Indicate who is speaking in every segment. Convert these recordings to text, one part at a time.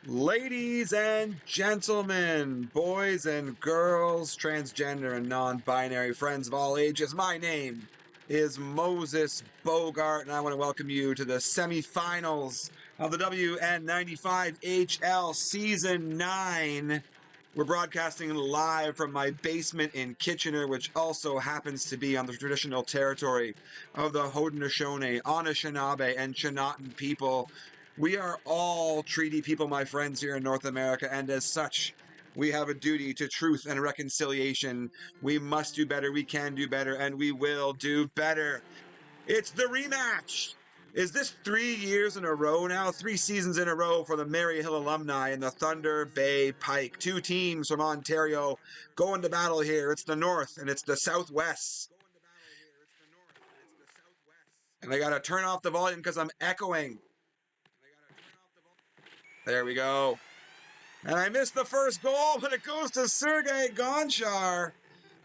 Speaker 1: Ladies and gentlemen, boys and girls, transgender and non-binary friends of all ages, my name is Moses Bogart, and I want to welcome you to the semifinals of the WN95HL Season 9. We're broadcasting live from my basement in Kitchener, which also happens to be on the traditional territory of the Haudenosaunee, Anishinaabe, and Chinootan people. We are all treaty people, my friends, here in North America, and as such, we have a duty to truth and reconciliation. We must do better, we can do better, and we will do better. It's the rematch! Is this 3 years in a row now? 3 seasons in a row for the Maryhill Alumni and the Thunder Bay Pike. 2 teams from Ontario going to battle here. It's the North and it's the Southwest. And I gotta turn off the volume because I'm echoing. There we go. And I missed the first goal, but it goes to Sergei Gonchar.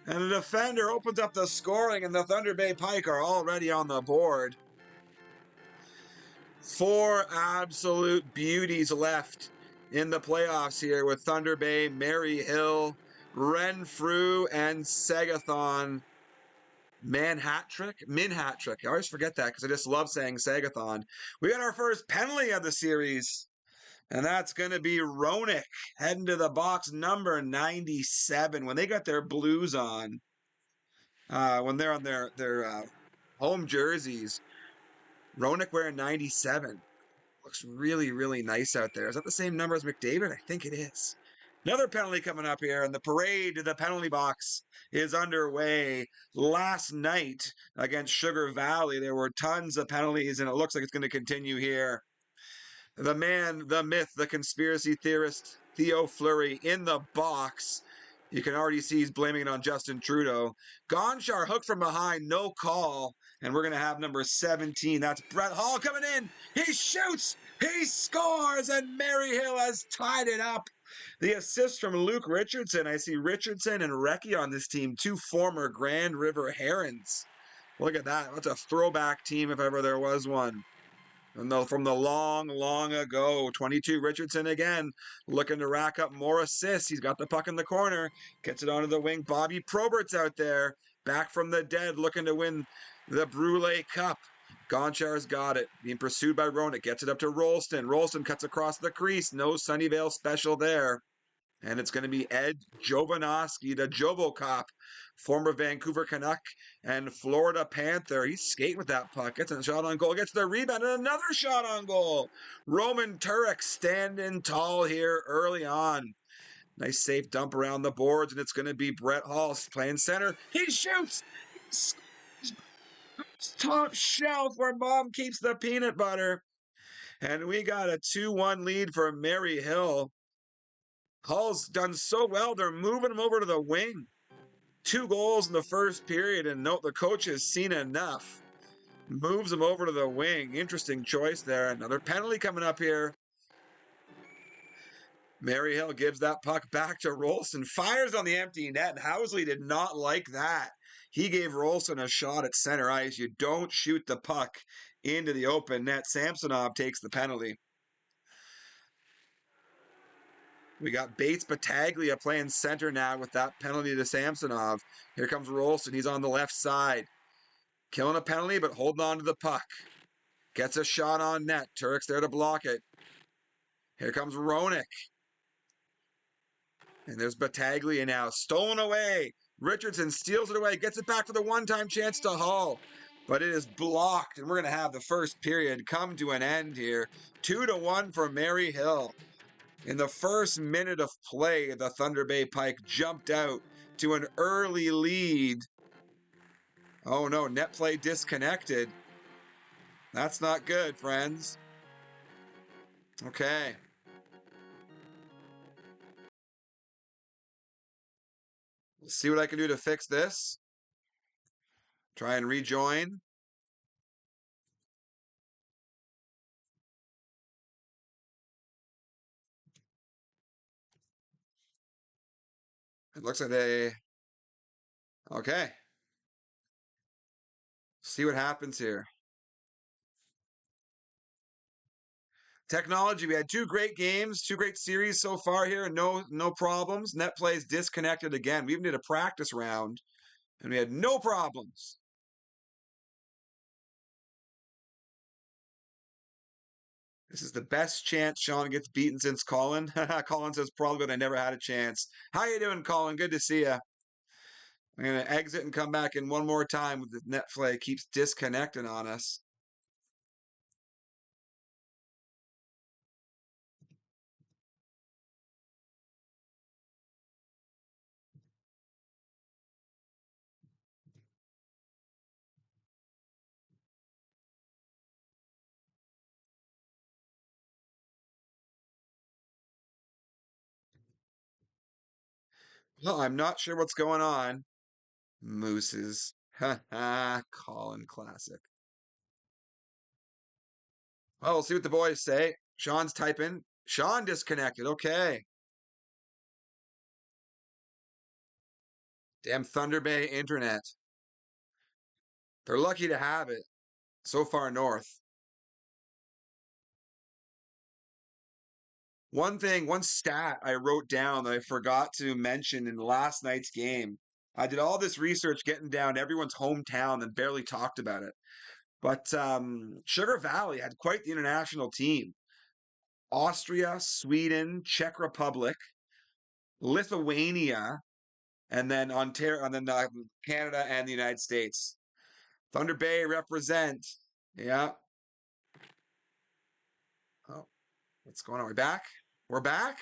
Speaker 1: And the defender opens up the scoring, and the Thunder Bay Pike are already on the board. 4 absolute beauties left in the playoffs here with Thunder Bay, Maryhill, Renfrew, and Sagathon. Min-hat-trick? I always forget that because I just love saying Sagathon. We got our first penalty of the series. And that's going to be Ronick heading to the box, number 97. When they got their blues on, when they're on their home jerseys, Ronick wearing 97. Looks really, really nice out there. Is that the same number as McDavid? I think it is. Another penalty coming up here, and the parade to the penalty box is underway. Last night against Sugar Valley, there were tons of penalties, and it looks like it's going to continue here. The man, the myth, the conspiracy theorist, Theo Fleury in the box. You can already see he's blaming it on Justin Trudeau. Gonchar hooked from behind, no call. And we're going to have number 17. That's Brett Hall coming in. He shoots. He scores. And Maryhill has tied it up. The assist from Luke Richardson. I see Richardson and Recchi on this team. 2 former Grand River Herons. Look at that. That's a throwback team if ever there was one. And from the long, long ago, 22 Richardson again, looking to rack up more assists. He's got the puck in the corner, gets it onto the wing. Bobby Probert's out there, back from the dead, looking to win the Brule Cup. Gonchar's got it, being pursued by Ronick, gets it up to Rolston. Rolston cuts across the crease, no Sunnyvale special there. And it's going to be Ed Jovanovski, the Jovo Cop, former Vancouver Canuck and Florida Panther. He's skating with that puck. Gets a shot on goal. Gets the rebound and another shot on goal. Roman Turek standing tall here early on. Nice safe dump around the boards, and it's going to be Brett Hall playing center. He shoots! Top shelf where Mom keeps the peanut butter. And we got a 2-1 lead for Maryhill. Hull's done so well, they're moving him over to the wing. 2 goals in the first period, and note the coach has seen enough. Moves him over to the wing. Interesting choice there. Another penalty coming up here. Maryhill gives that puck back to Rolston. Fires on the empty net. Housley did not like that. He gave Rolston a shot at center ice. You don't shoot the puck into the open net. Samsonov takes the penalty. We got Bates Battaglia playing center now with that penalty to Samsonov. Here comes Rolston. He's on the left side. Killing a penalty, but holding on to the puck. Gets a shot on net. Turek's there to block it. Here comes Ronick. And there's Battaglia now. Stolen away. Richardson steals it away. Gets it back for the one-time chance to Hull. But it is blocked, and we're going to have the first period come to an end here. 2-1 for Maryhill. In the first minute of play, the Thunder Bay Pike jumped out to an early lead. Oh no, net play disconnected. That's not good, friends. Okay. Let's see what I can do to fix this. Try and rejoin. It looks like they... Okay. See what happens here. Technology. We had 2 great games, 2 great series so far here, and no problems. Net plays disconnected again. We even did a practice round, and we had no problems. This is the best chance Sean gets beaten since Colin. Colin says probably, but I never had a chance. How you doing, Colin? Good to see you. I'm going to exit and come back in one more time with the net play. Keeps disconnecting on us. Well, I'm not sure what's going on. Mooses. Ha ha. Colin classic. Well, we'll see what the boys say. Sean's typing. Sean disconnected. Okay. Damn Thunder Bay internet. They're lucky to have it so far north. One stat I wrote down that I forgot to mention in last night's game. I did all this research getting down everyone's hometown and barely talked about it. But Sugar Valley had quite the international team. Austria, Sweden, Czech Republic, Lithuania, and then Ontario, and then Canada and the United States. Thunder Bay represent. Yeah. Oh, what's going on? We're back? We're back?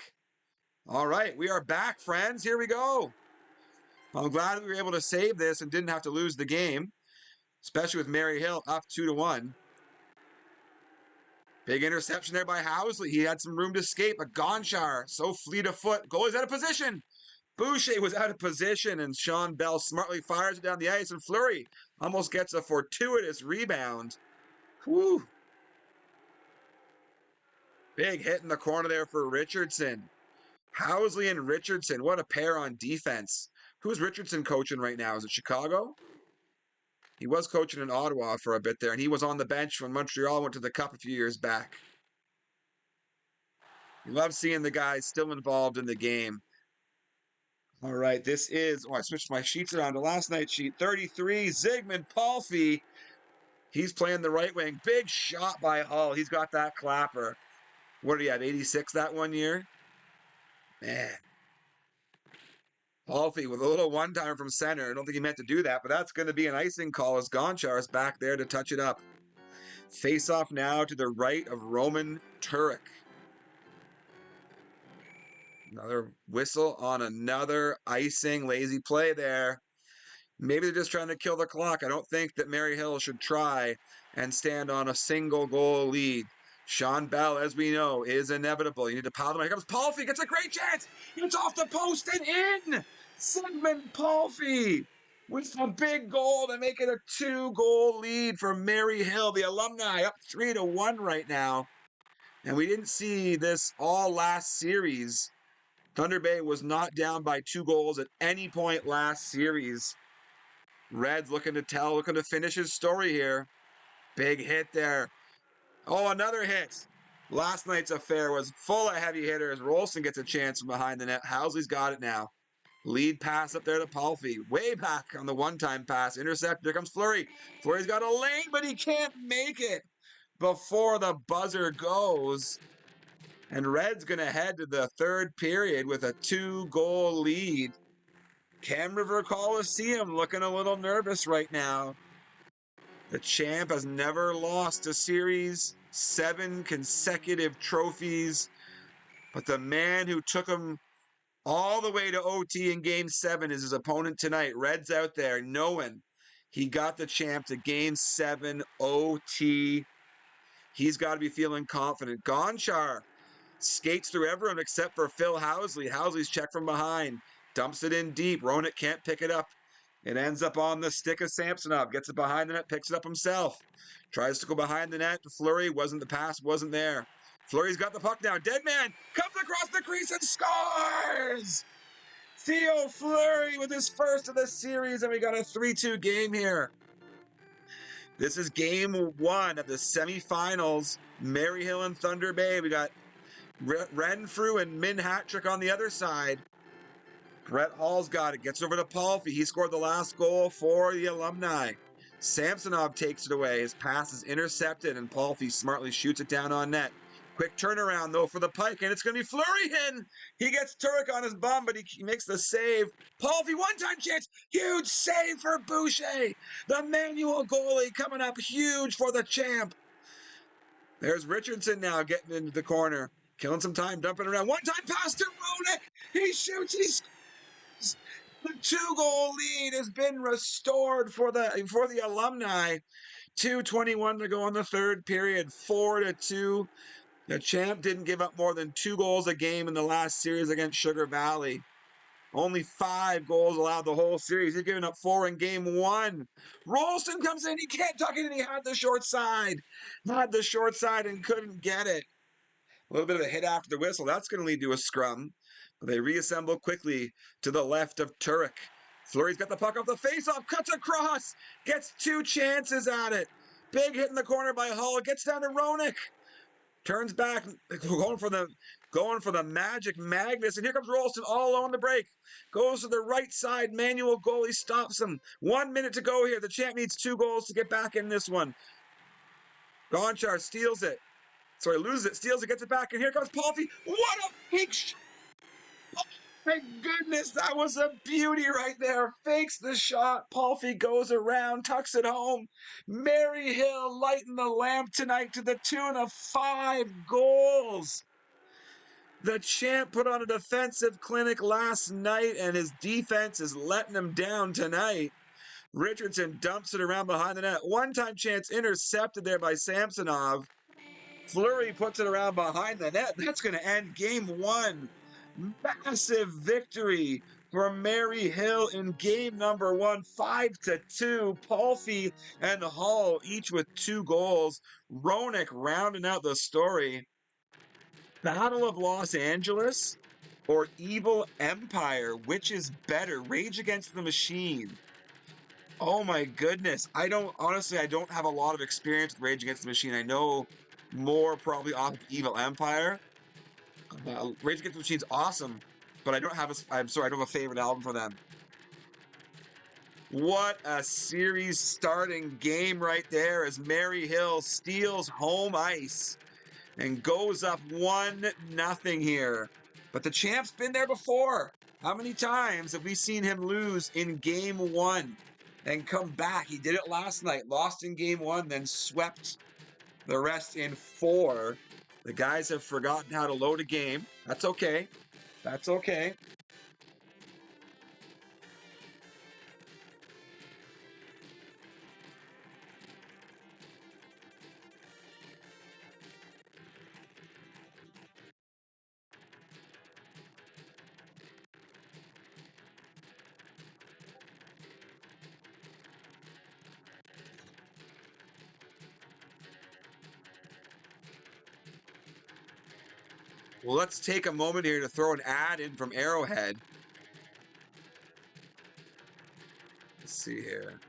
Speaker 1: All right, we are back, friends. Here we go. I'm glad we were able to save this and didn't have to lose the game, especially with Maryhill up 2-1. Big interception there by Housley. He had some room to escape, but Gonchar, so fleet of foot. Goalie's out of position. Boucher was out of position, and Sean Bell smartly fires it down the ice, and Fleury almost gets a fortuitous rebound. Whew. Big hit in the corner there for Richardson. Housley and Richardson, what a pair on defense. Who's Richardson coaching right now? Is it Chicago? He was coaching in Ottawa for a bit there, and he was on the bench when Montreal went to the Cup a few years back. You love seeing the guys still involved in the game. All right, this is, I switched my sheets around to last night's sheet. 33, Zygmunt Palffy. He's playing the right wing. Big shot by Hull. He's got that clapper. What did he have, 86 that one year? Man. Palffy with a little one-timer from center. I don't think he meant to do that, but that's going to be an icing call as Gonchar is back there to touch it up. Face-off now to the right of Roman Turek. Another whistle on another icing. Lazy play there. Maybe they're just trying to kill the clock. I don't think that Maryhill should try and stand on a single goal lead. Sean Bell, as we know, is inevitable. You need to pile them. Here comes Palffy. Gets a great chance. It's off the post and in. Zygmunt Palffy with a big goal to make it a 2-goal lead for Maryhill. The Alumni up 3-1 right now. And we didn't see this all last series. Thunder Bay was not down by 2 goals at any point last series. Reds looking to finish his story here. Big hit there. Oh, another hit. Last night's affair was full of heavy hitters. Rolston gets a chance from behind the net. Housley's got it now. Lead pass up there to Palffy. Way back on the one-time pass. Intercept. Here comes Fleury. Fleury's got a lane, but he can't make it before the buzzer goes. And Red's going to head to the third period with a 2-goal lead. Cam River Coliseum looking a little nervous right now. The champ has never lost a series, 7 consecutive trophies. But the man who took him all the way to OT in Game 7 is his opponent tonight. Red's out there knowing he got the champ to Game 7 OT. He's got to be feeling confident. Gonchar skates through everyone except for Phil Housley. Housley's checked from behind. Dumps it in deep. Roenick can't pick it up. It ends up on the stick of Samsonov. Gets it behind the net, picks it up himself. Tries to go behind the net. Fleury the pass wasn't there. Fleury's got the puck now. Dead man comes across the crease and scores! Theo Fleury with his first of the series, and we got a 3-2 game here. This is game one of the semifinals. Maryhill and Thunder Bay. We got Renfrew and Min hat-trick on the other side. Brett Hall's got it. Gets over to Palfy. He scored the last goal for the Alumni. Samsonov takes it away. His pass is intercepted, and Palfy smartly shoots it down on net. Quick turnaround, though, for the Pike, and it's going to be Fleury in. He gets Turek on his bum, but he makes the save. Palfy, one-time chance. Huge save for Boucher. The manual goalie coming up huge for the champ. There's Richardson now getting into the corner. Killing some time, dumping around. One-time pass to Ronick. He shoots, he scores. The 2-goal lead has been restored for the Alumni. 2:21 to go in the third period, 4-2. The champ didn't give up more than 2 goals a game in the last series against Sugar Valley. Only 5 goals allowed the whole series. He's given up 4 in game 1. Rolston comes in. He can't tuck it in. He had the short side. Had the short side and couldn't get it. A little bit of a hit after the whistle. That's going to lead to a scrum. But they reassemble quickly to the left of Turek. Fleury's got the puck off the faceoff. Cuts across. Gets 2 chances at it. Big hit in the corner by Hull. Gets down to Ronick. Turns back, going for the magic Magnus, and here comes Rolston all alone the break. Goes to the right side, manual goalie stops him. 1 minute to go here. The champ needs 2 goals to get back in this one. Gonchar steals it. Sorry, loses it, steals it, gets it back, and here comes Palfy. What a big shot! Oh, my goodness, that was a beauty right there. Fakes the shot. Palfy goes around, tucks it home. Maryhill lighting the lamp tonight to the tune of 5 goals. The champ put on a defensive clinic last night, and his defense is letting him down tonight. Richardson dumps it around behind the net. One-time chance intercepted there by Samsonov. Fleury puts it around behind the net. That's going to end game 1. Massive victory for Maryhill in game number 1, 5-2. Palfy and Hall each with 2 goals. Ronick rounding out the story. Battle of Los Angeles or Evil Empire? Which is better? Rage Against the Machine. Oh my goodness. I don't have a lot of experience with Rage Against the Machine. I know more probably off of Evil Empire. Rage Against the Machine's awesome, but I don't have a favorite album for them. What a series starting game right there as Maryhill steals home ice and goes up 1-0 here. But the champ's been there before. How many times have we seen him lose in game 1 and come back? He did it last night, lost in game 1, then swept the rest in 4. The guys have forgotten how to load a game. That's okay. That's okay. Well, let's take a moment here to throw an ad in from Arrowhead. Let's see here.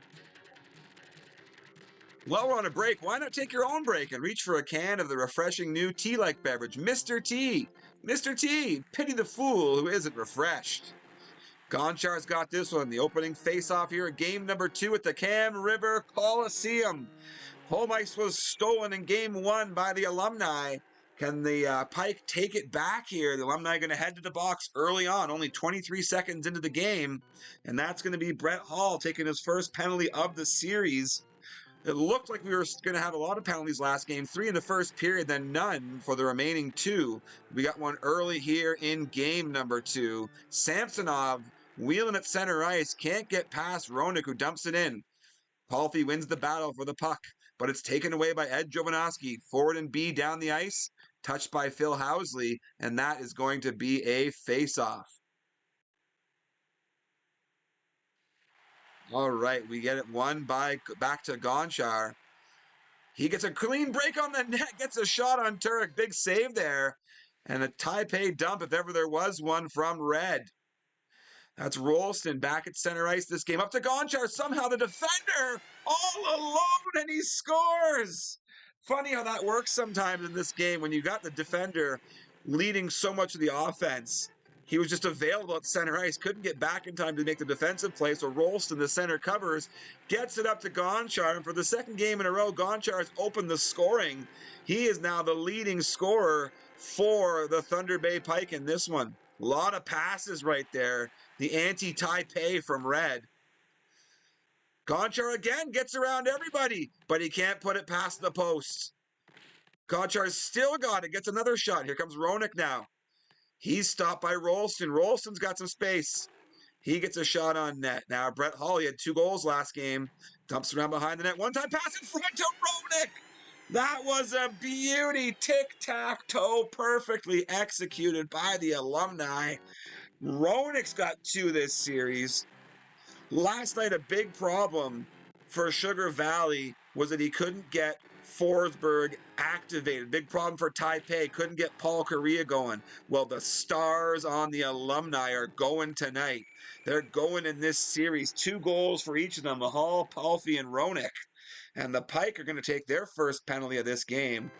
Speaker 1: While we're on a break, why not take your own break and reach for a can of the refreshing new tea-like beverage, Mr. T. Mr. T, pity the fool who isn't refreshed. Gonchar's got this one, the opening face-off here at game number 2 at the Cam River Coliseum. Home ice was stolen in game 1 by the Alumni. Can the Pike take it back here? The Alumni going to head to the box early on, only 23 seconds into the game. And that's going to be Brett Hall taking his first penalty of the series. It looked like we were going to have a lot of penalties last game. 3 in the first period, then none for the remaining 2. We got one early here in game number 2. Samsonov wheeling at center ice. Can't get past Ronick, who dumps it in. Palfy wins the battle for the puck, but it's taken away by Ed Jovanovski. Forward and B down the ice. Touched by Phil Housley, and that is going to be a face-off. All right, we get it back to Gonchar. He gets a clean break on the net, gets a shot on Turek. Big save there. And a Taipei dump, if ever there was one, from Red. That's Rolston back at center ice this game. Up to Gonchar. Somehow the defender all alone, and he scores. Funny how that works sometimes in this game when you got the defender leading so much of the offense. He was just available at center ice, couldn't get back in time to make the defensive play. So Rolston, the center, covers, gets it up to Gonchar. And for the second game in a row, Gonchar has opened the scoring. He is now the leading scorer for the Thunder Bay Pike in this one. A lot of passes right there. The anti-Taipei from Red. Gonchar again gets around everybody, but he can't put it past the post. Gonchar's still got it, gets another shot. Here comes Roenick now. He's stopped by Rolston. Rolston's got some space. He gets a shot on net. Now, Brett Hall, he had 2 goals last game. Dumps around behind the net. One-time pass in front to Roenick. That was a beauty. Tic-tac-toe, perfectly executed by the Alumni. Roenick's got 2 this series. Last night, a big problem for Sugar Valley was that he couldn't get Forsberg activated. Big problem for Taipei. Couldn't get Paul Correa going. Well, the stars on the Alumni are going tonight. They're going in this series. 2 goals for each of them, Mahal, Palfi, and Roenick. And the Pike are going to take their first penalty of this game.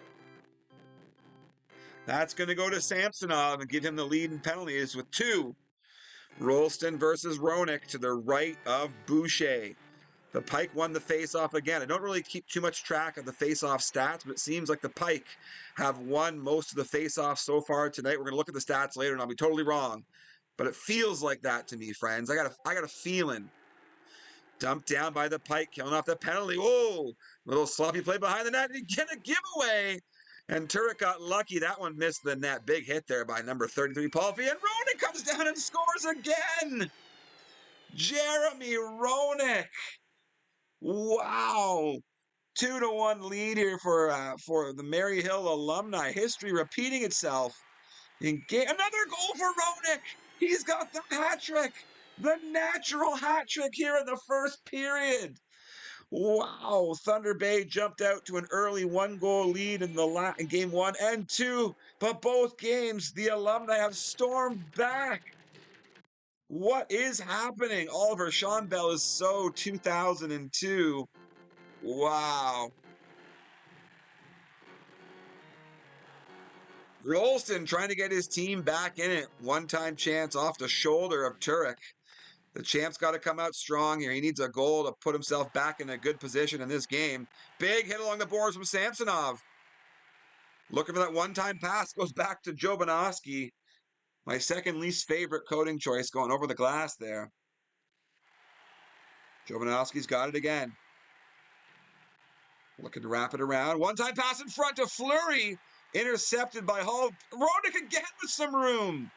Speaker 1: That's going to go to Samsonov and give him the lead in penalties with 2. Rolston versus Roenick to the right of Boucher. The Pike won the face-off again. I don't really keep too much track of the face-off stats, but it seems like the Pike have won most of the face-offs so far tonight. We're going to look at the stats later, and I'll be totally wrong. But it feels like that to me, friends. I got a feeling. Dumped down by the Pike, killing off the penalty. Oh, little sloppy play behind the net. And he get a giveaway. And Turek got lucky. That one missed the net. Big hit there by number 33, Palfi. And Roenick comes down and scores again. Jeremy Roenick. Wow. 2-1 lead here for the Maryhill Alumni. History repeating itself. Another goal for Roenick. He's got the hat trick. The natural hat trick here in the first period. Wow. Thunder Bay jumped out to an early 1-goal lead in game 1 and 2. But both games, the Alumni have stormed back. What is happening? Oliver Schonbell is so 2002. Wow. Rolston trying to get his team back in it. One-time chance off the shoulder of Turek. The champ's got to come out strong here. He needs a goal to put himself back in a good position in this game. Big hit along the boards from Samsonov. Looking for that one-time pass. Goes back to Jovanovski. My second least favorite coding choice going over the glass there. Jovanovski's got it again. Looking to wrap it around. One-time pass in front to Fleury. Intercepted by Hall. Roenick again with some room.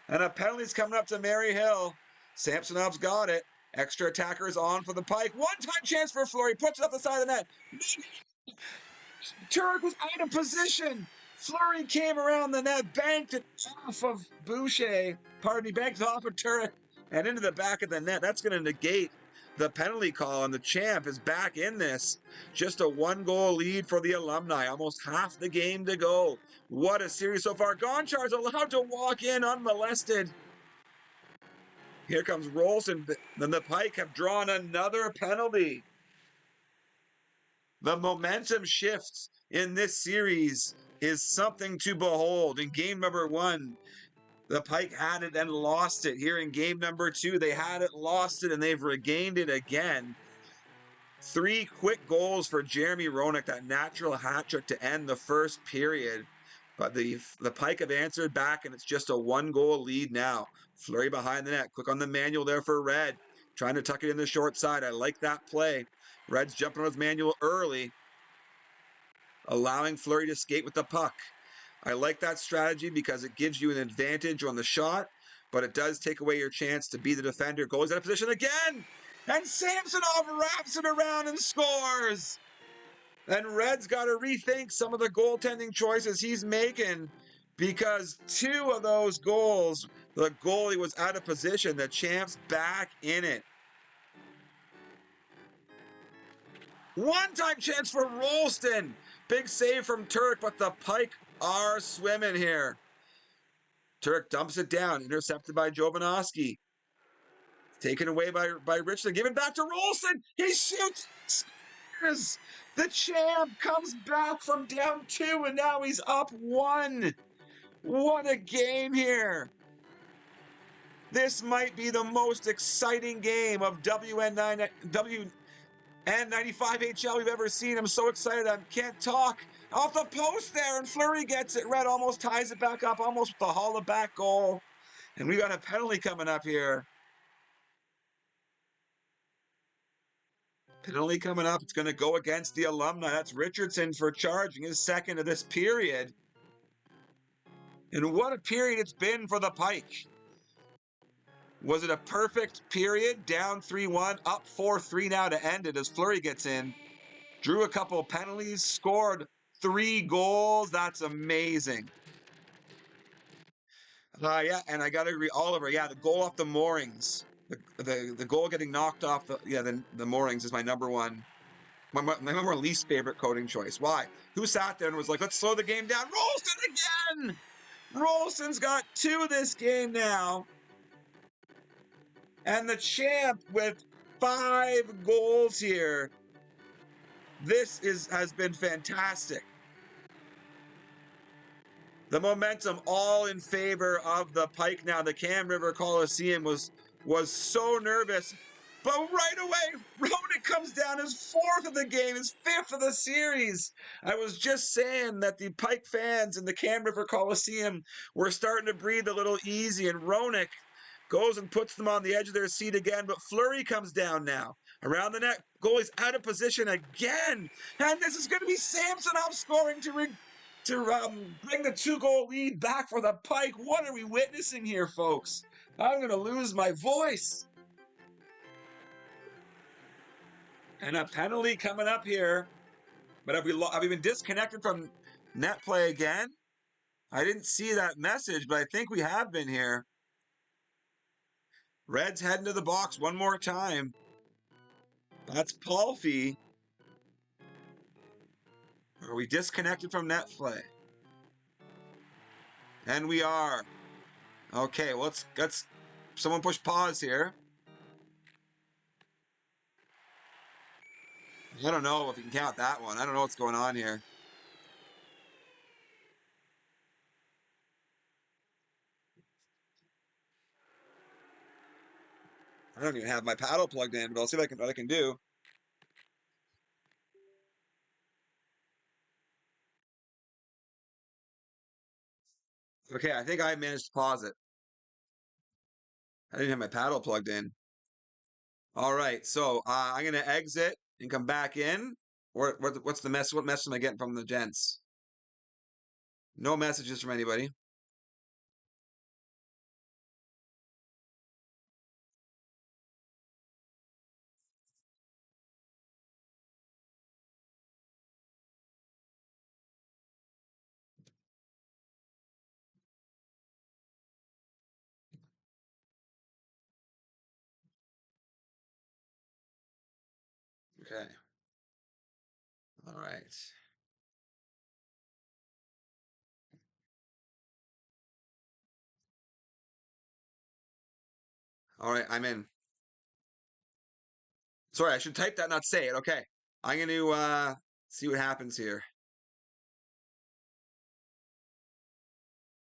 Speaker 1: And a penalty's coming up to Maryhill. Samsonov's got it. Extra attackers on for the Pike. One-time chance for Fleury. Puts it up the side of the net. Turek was out of position. Fleury came around the net, banked it off of Boucher. Pardon me, banked it off of Turek and into the back of the net. That's going to negate the penalty call, and the champ is back in this. Just a 1-goal lead for the Alumni. Almost half the game to go. What a series so far. Gonchar's allowed to walk in unmolested. Here comes Rolston. Then the Pike have drawn another penalty. The momentum shifts in this series is something to behold. In game number 1, the Pike had it and lost it. Here in game number 2, they had it, lost it, and they've regained it again. 3 quick goals for Jeremy Roenick, that natural hat trick to end the first period. But the Pike have answered back, and it's just a 1-goal lead now. Fleury behind the net. Quick on the manual there for Red. Trying to tuck it in the short side. I like that play. Red's jumping on his manual early, allowing Fleury to skate with the puck. I like that strategy because it gives you an advantage on the shot, but it does take away your chance to be the defender. Goes out of position again, and Samsonov wraps it around and scores. And Red's got to rethink some of the goaltending choices he's making, because 2 of those goals, the goalie was out of position. The champ's back in it. One-time chance for Rolston. Big save from Turek, but the Pike are swimming here. Turek dumps it down, intercepted by Jovanovski. Taken away by Richland. Given back to Rolston. He shoots. Scores. The champ comes back from down 2, and now he's up 1. What a game here. This might be the most exciting game of WN95HL we've ever seen. I'm so excited I can't talk. Off the post there, and Fleury gets it. Red almost ties it back up, almost with the holla back goal. And we got a penalty coming up here. Penalty coming up. It's going to go against the Alumni. That's Richardson for charging his second of this period. And what a period it's been for the Pike. Was it a perfect period? Down 3-1, up 4-3 now to end it as Fleury gets in. Drew a couple of penalties, scored 3 goals. That's amazing. Yeah, and I got to agree, Oliver. Yeah, the goal off the moorings. The goal getting knocked off the moorings is my number one. My number one least favorite coding choice. Why? Who sat there and was like, let's slow the game down? Rolston again! Rolston's got 2 this game now. And the champ with 5 goals here. This has been fantastic. The momentum all in favor of the Pike now. The Cam River Coliseum was so nervous. But right away, Roenick comes down his 4th of the game, his 5th of the series. I was just saying that the Pike fans in the Cam River Coliseum were starting to breathe a little easy, and Roenick goes and puts them on the edge of their seat again. But Fleury comes down now. Around the net, goalie's out of position again. And this is going to be Samsonov scoring to bring the 2-goal lead back for the Pike. What are we witnessing here, folks? I'm going to lose my voice. And a penalty coming up here. But have we been disconnected from net play again? I didn't see that message, but I think we have been here. Reds heading to the box one more time. That's Palfy. Are we disconnected from net play? And we are. Okay, well, let's someone push pause here. I don't know if you can count that one. I don't know what's going on here. I don't even have my paddle plugged in, but I'll see what I can do. Okay, I think I managed to pause it. I didn't have my paddle plugged in. All right, so I'm going to exit and come back in. What's the mess? What message am I getting from the gents? No messages from anybody. Okay. All right. All right, I'm in. Sorry, I should type that, not say it. Okay. I'm going to see what happens here.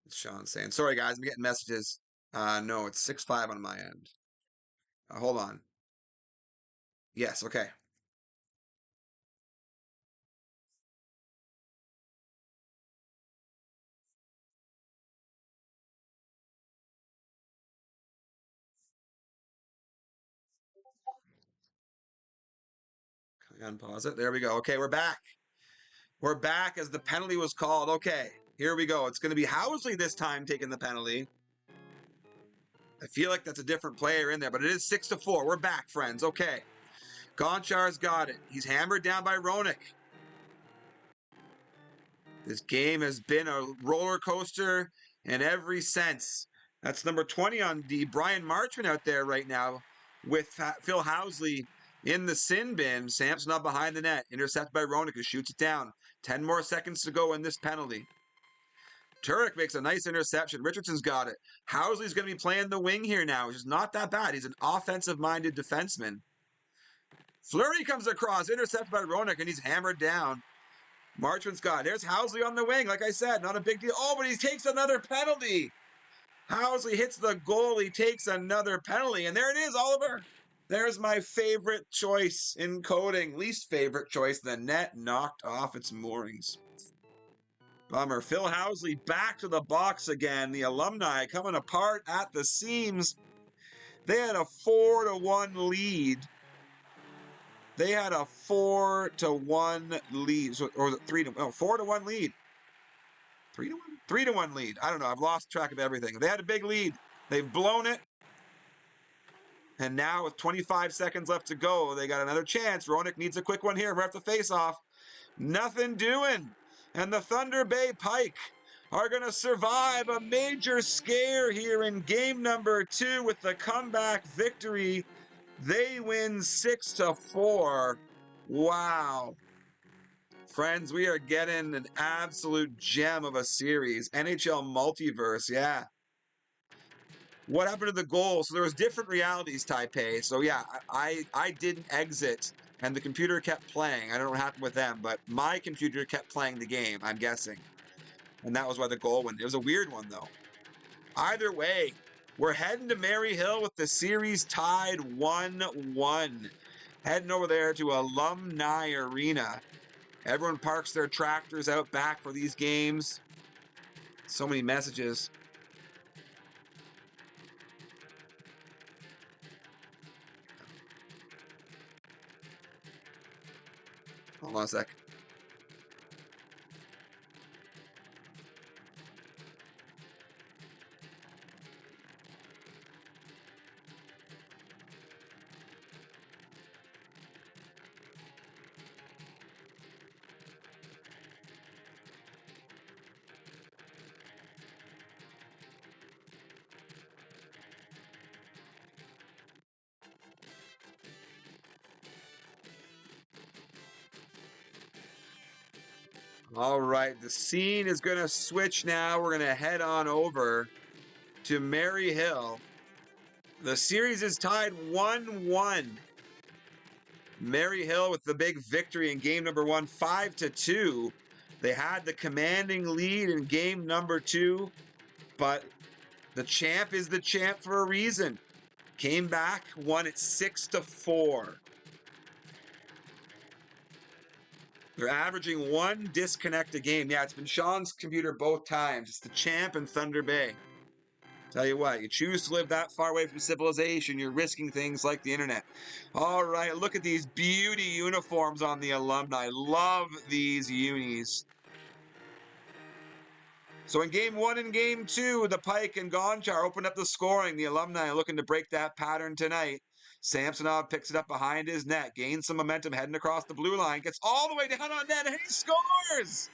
Speaker 1: It's Sean saying, sorry, guys, I'm getting messages. No, it's 6-5 on my end. Hold on. Yes, okay. Unpause it. There we go. Okay, we're back. We're back as the penalty was called. Okay, here we go. It's going to be Housley this time taking the penalty. I feel like that's a different player in there, but it is 6-4. We're back, friends. Okay. Gonchar's got it. He's hammered down by Roenick. This game has been a roller coaster in every sense. That's number 20 on D. Brian Marchman out there right now with Phil Housley in the sin bin. Samsonov behind the net. Intercepted by Roenick, who shoots it down. 10 more seconds to go in this penalty. Turek makes a nice interception. Richardson's got it. Housley's going to be playing the wing here now, which is not that bad. He's an offensive-minded defenseman. Fleury comes across, intercepted by Roenick, and he's hammered down. Marchman's got it. There's Housley on the wing. Like I said, not a big deal. Oh, but he takes another penalty. Housley hits the goal. He takes another penalty. And there it is, Oliver. There's my favorite choice in coding. Least favorite choice. The net knocked off its moorings. Bummer. Phil Housley back to the box again. The Alumni coming apart at the seams. They had a 4-1 lead. They had a 4-1 lead. Or was it 4-1 lead. 3-1? 3-1 lead. I don't know. I've lost track of everything. They had a big lead. They've blown it. And now with 25 seconds left to go, they got another chance. Roenick needs a quick one here. We're at the face-off. Nothing doing. And the Thunder Bay Pike are going to survive a major scare here in game number 2 with the comeback victory. They win 6-4. Wow. Friends, we are getting an absolute gem of a series. NHL Multiverse, yeah. What happened to the goal? So there was different realities, Taipei. So yeah, I didn't exit, and the computer kept playing. I don't know what happened with them, but my computer kept playing the game, I'm guessing. And that was why the goal went. It was a weird one, though. Either way, we're heading to Maryhill with the series tied 1-1. Heading over there to Alumni Arena. Everyone parks their tractors out back for these games. So many messages. Hold on a sec. All right, the scene is going to switch now. We're going to head on over to Maryhill. The series is tied 1-1. Maryhill with the big victory in game number 1, 5-2. They had the commanding lead in game number 2, but the champ is the champ for a reason. Came back, won it 6-4. They're averaging 1 disconnect a game. Yeah, it's been Sean's computer both times. It's the champ and Thunder Bay. Tell you what, you choose to live that far away from civilization, you're risking things like the internet. All right, look at these beauty uniforms on the Alumni. Love these unis. So in game 1 and game 2, the Pike and Gonchar opened up the scoring. The Alumni are looking to break that pattern tonight. Samsonov picks it up behind his net, gains some momentum heading across the blue line, gets all the way down on net, and he scores!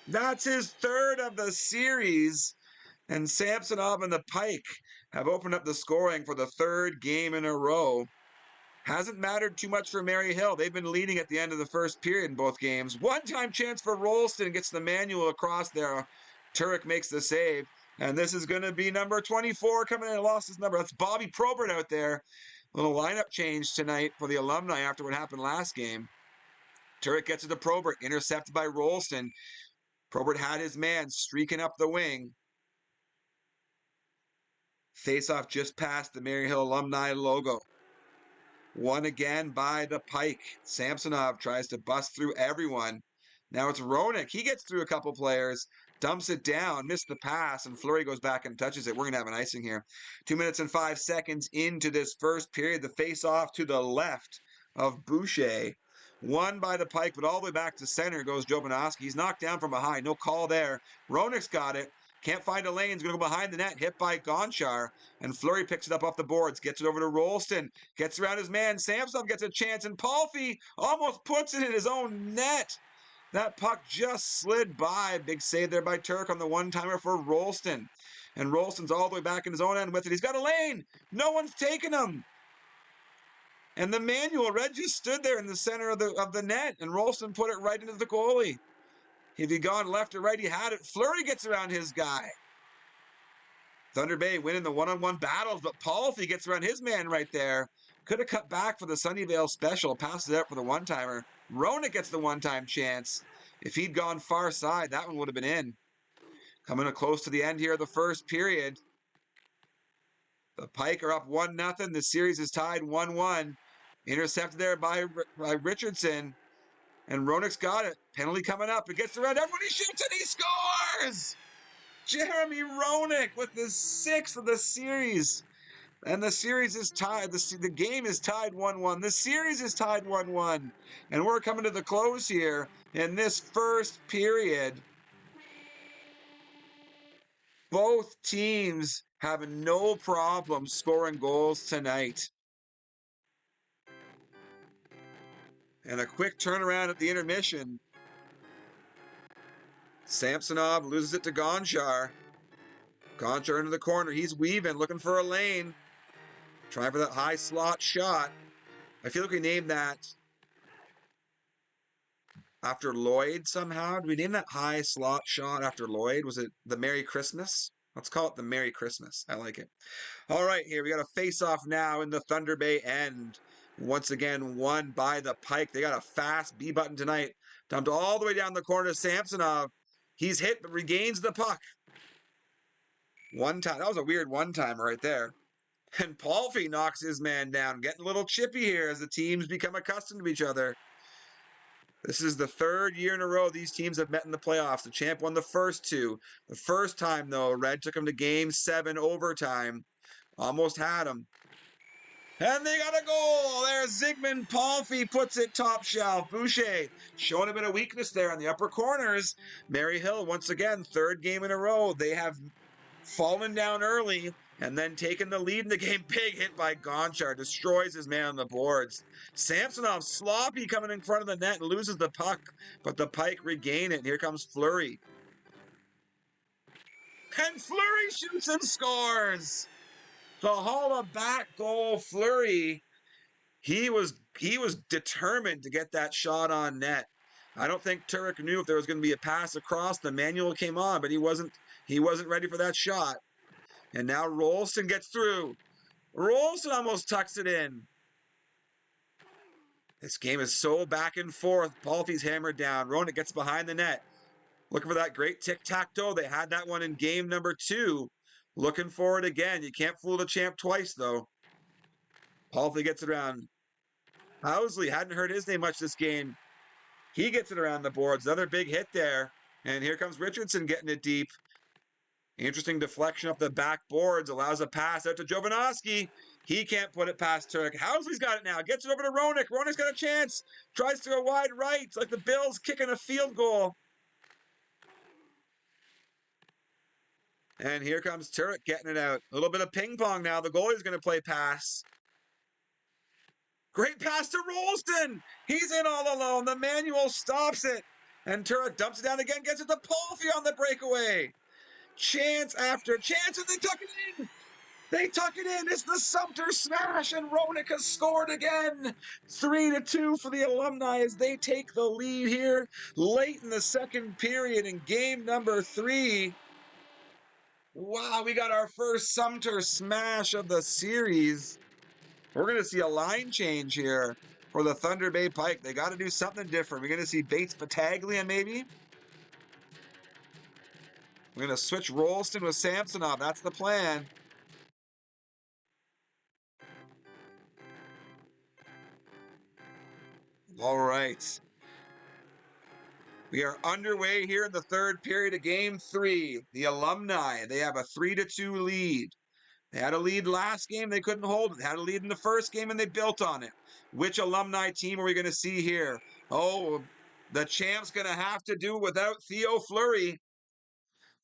Speaker 1: That's his 3rd of the series. And Samsonov and the Pike have opened up the scoring for the 3rd game in a row. Hasn't mattered too much for Maryhill. They've been leading at the end of the first period in both games. One-time chance for Rolston, gets the manual across there. Turek makes the save. And this is going to be number 24 coming in. Lost his number. That's Bobby Probert out there. Little lineup change tonight for the Alumni after what happened last game. Turek gets it to Probert, intercepted by Rolston. Probert had his man streaking up the wing. Face-off just past the Maryhill Alumni logo. Won again by the Pike. Samsonov tries to bust through everyone. Now it's Roenick. He gets through a couple players, dumps it down, missed the pass, and Fleury goes back and touches it. We're going to have an icing here. 2 minutes and 5 seconds into this first period. The face-off to the left of Boucher. Won by the Pike, but all the way back to center goes Jovanovski. He's knocked down from behind. No call there. Roenick's got it. Can't find a lane. He's going to go behind the net. Hit by Gonchar. And Fleury picks it up off the boards. Gets it over to Rolston. Gets around his man. Samsonov gets a chance. And Palfy almost puts it in his own net. That puck just slid by. Big save there by Turek on the one-timer for Rolston. And Rolston's all the way back in his own end with it. He's got a lane. No one's taking him. And the manual, Red just stood there in the center of the net. And Rolston put it right into the goalie. If he'd gone left or right, he had it. Fleury gets around his guy. Thunder Bay winning the one-on-one battles, but Palffy gets around his man right there. Could have cut back for the Sunnyvale special, passes out for the one-timer. Roenick gets the one-time chance. If he'd gone far side, that one would have been in. Coming close to the end here of the first period. The Pike are up 1-0. The series is tied 1-1. Intercepted there by Richardson. And Roenick's got it. Penalty coming up. It gets around. Everybody shoots and he scores! Jeremy Roenick with the 6th of the series. And the series is tied. The game is tied 1-1. The series is tied 1-1. And we're coming to the close here in this first period. Both teams have no problem scoring goals tonight. And a quick turnaround at the intermission. Samsonov loses it to Gonchar. Gonchar into the corner. He's weaving, looking for a lane. Trying for that high slot shot. I feel like we named that after Lloyd somehow. Did we name that high slot shot after Lloyd? Was it the Merry Christmas? Let's call it the Merry Christmas. I like it. All right, here we got a face-off now in the Thunder Bay end. Once again, won by the Pike. They got a fast B button tonight. Dumped all the way down the corner to Samsonov. He's hit but regains the puck. One time. That was a weird one-timer right there. And Palffy knocks his man down. Getting a little chippy here as the teams become accustomed to each other. This is the third year in a row these teams have met in the playoffs. The champ won the first two. The first time, though, Red took him to Game 7 overtime. Almost had him. And they got a goal. There's Zygmunt Palffy puts it top shelf. Boucher showing a bit of weakness there in the upper corners. Maryhill, once again, third game in a row. They have fallen down early and then taken the lead in the game. Big hit by Gonchar. Destroys his man on the boards. Samsonov sloppy coming in front of the net and loses the puck, but the Pike regain it. And here comes Fleury. And Fleury shoots and scores. The Holla back goal, Fleury. He was determined to get that shot on net. I don't think Turek knew if there was going to be a pass across. The manual came on, but he wasn't ready for that shot. And now Rolston gets through. Rolston almost tucks it in. This game is so back and forth. Palffy's hammered down. Roenick gets behind the net. Looking for that great tic-tac-toe. They had that one in game number 2. Looking for it again. You can't fool the champ twice, though. Palffy gets it around. Housley hadn't heard his name much this game. He gets it around the boards. Another big hit there. And here comes Richardson getting it deep. Interesting deflection up the back boards. Allows a pass out to Jovanovski. He can't put it past Turek. Housley's got it now. Gets it over to Roenick. Roenick's got a chance. Tries to go wide right. It's like the Bills kicking a field goal. And here comes Turek getting it out. A little bit of ping pong now. The goalie's going to play pass. Great pass to Rolston. He's in all alone. The manual stops it. And Turek dumps it down again. Gets it to Palffy on the breakaway. Chance after chance. And they tuck it in. They tuck it in. It's the Sumter smash. And Roenick has scored again. 3-2 for the Alumni as they take the lead here late in the second period in game number 3. Wow, we got our first Sumter smash of the series. We're going to see a line change here for the Thunder Bay Pike. They got to do something different. We're going to see Bates Battaglia maybe. We're going to switch Rolston with Samsonov. That's the plan. All right. We are underway here in the third period of game 3. The Alumni, they have a 3-2 lead. They had a lead last game. They couldn't hold it. They had a lead in the first game, and they built on it. Which Alumni team are we going to see here? Oh, the champ's going to have to do without Theo Fleury.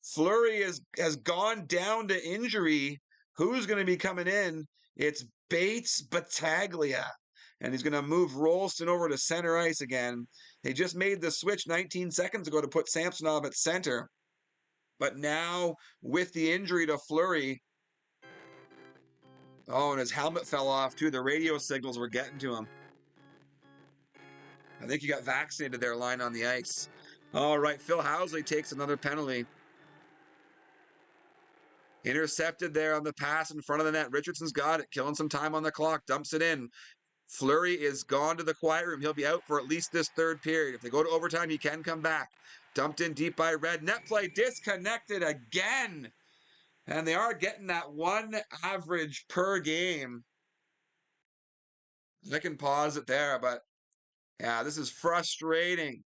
Speaker 1: Fleury has gone down to injury. Who's going to be coming in? It's Bates Battaglia. And he's going to move Rolston over to center ice again. They just made the switch 19 seconds ago to put Samsonov at center. But now, with the injury to Fleury, oh, and his helmet fell off, too. The radio signals were getting to him. I think he got vaccinated there lying on the ice. All right, Phil Housley takes another penalty. Intercepted there on the pass in front of the net. Richardson's got it, killing some time on the clock, dumps it in. Fleury is gone to the quiet room. He'll be out for at least this third period. If they go to overtime, he can come back. Dumped in deep by Red. Net play disconnected again. And they are getting that one average per game. I can pause it there, but yeah, this is frustrating.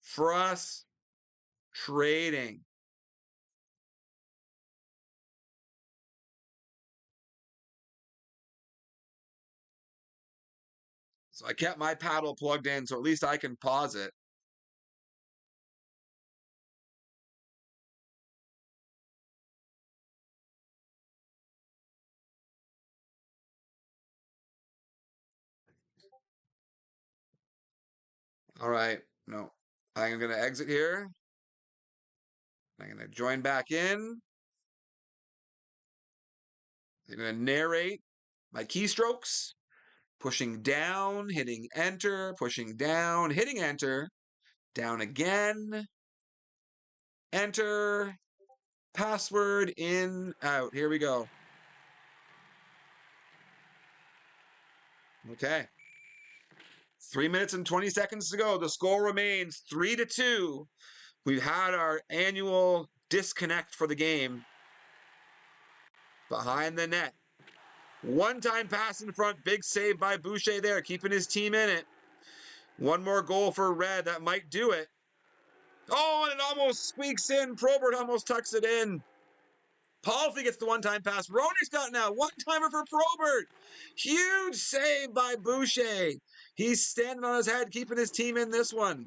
Speaker 1: Frustrating. So I kept my paddle plugged in, so at least I can pause it. All right. No. I'm going to exit here. I'm going to join back in. I'm going to narrate my keystrokes. Pushing down, hitting enter, pushing down, hitting enter, down again, enter, password in, out. Here we go. Okay. 3 minutes and 20 seconds to go. The score remains 3-2. We've had our annual disconnect for the game. Behind the net. One-time pass in front. Big save by Boucher there, keeping his team in it. One more goal for Red. That might do it. Oh, and it almost squeaks in. Probert almost tucks it in. Palfy gets the one-time pass. Roenick's got it now. One-timer for Probert. Huge save by Boucher. He's standing on his head, keeping his team in this one.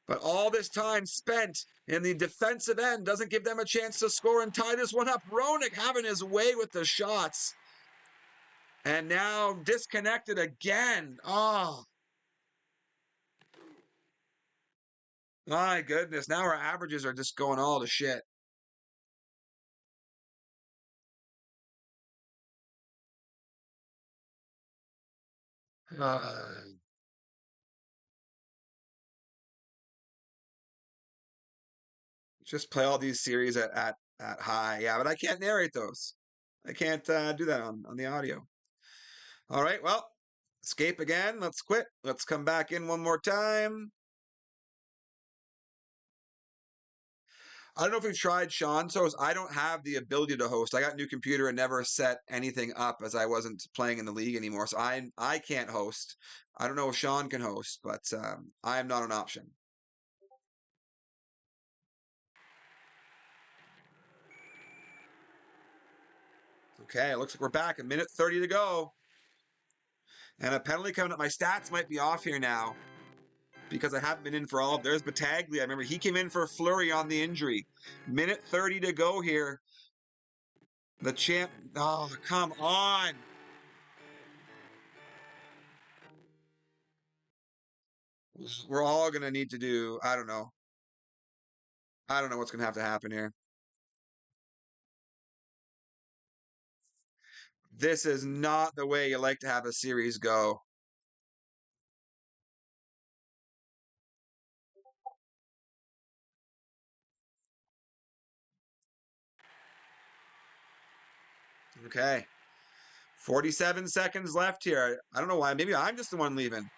Speaker 1: But all this time spent in the defensive end doesn't give them a chance to score and tie this one up. Roenick having his way with the shots. And now disconnected again. Oh. My goodness. Now our averages are just going all to shit. Just play all these series at high. Yeah, but I can't narrate those. I can't do that on the audio. All right, well, escape again. Let's quit. Let's come back in one more time. I don't know if we've tried Sean's host. I don't have the ability to host. I got a new computer and never set anything up as I wasn't playing in the league anymore. So I can't host. I don't know if Sean can host, but I am not an option. Okay, it looks like we're back. A minute 30 to go. And a penalty coming up. My stats might be off here now because I haven't been in for all of. There's Battaglia. I remember he came in for Fleury on the injury. Minute 30 to go here. The champ. Oh, come on. We're all going to need to do, I don't know. I don't know what's going to have to happen here. This is not the way you like to have a series go. Okay. 47 seconds left here. I don't know why. Maybe I'm just the one leaving.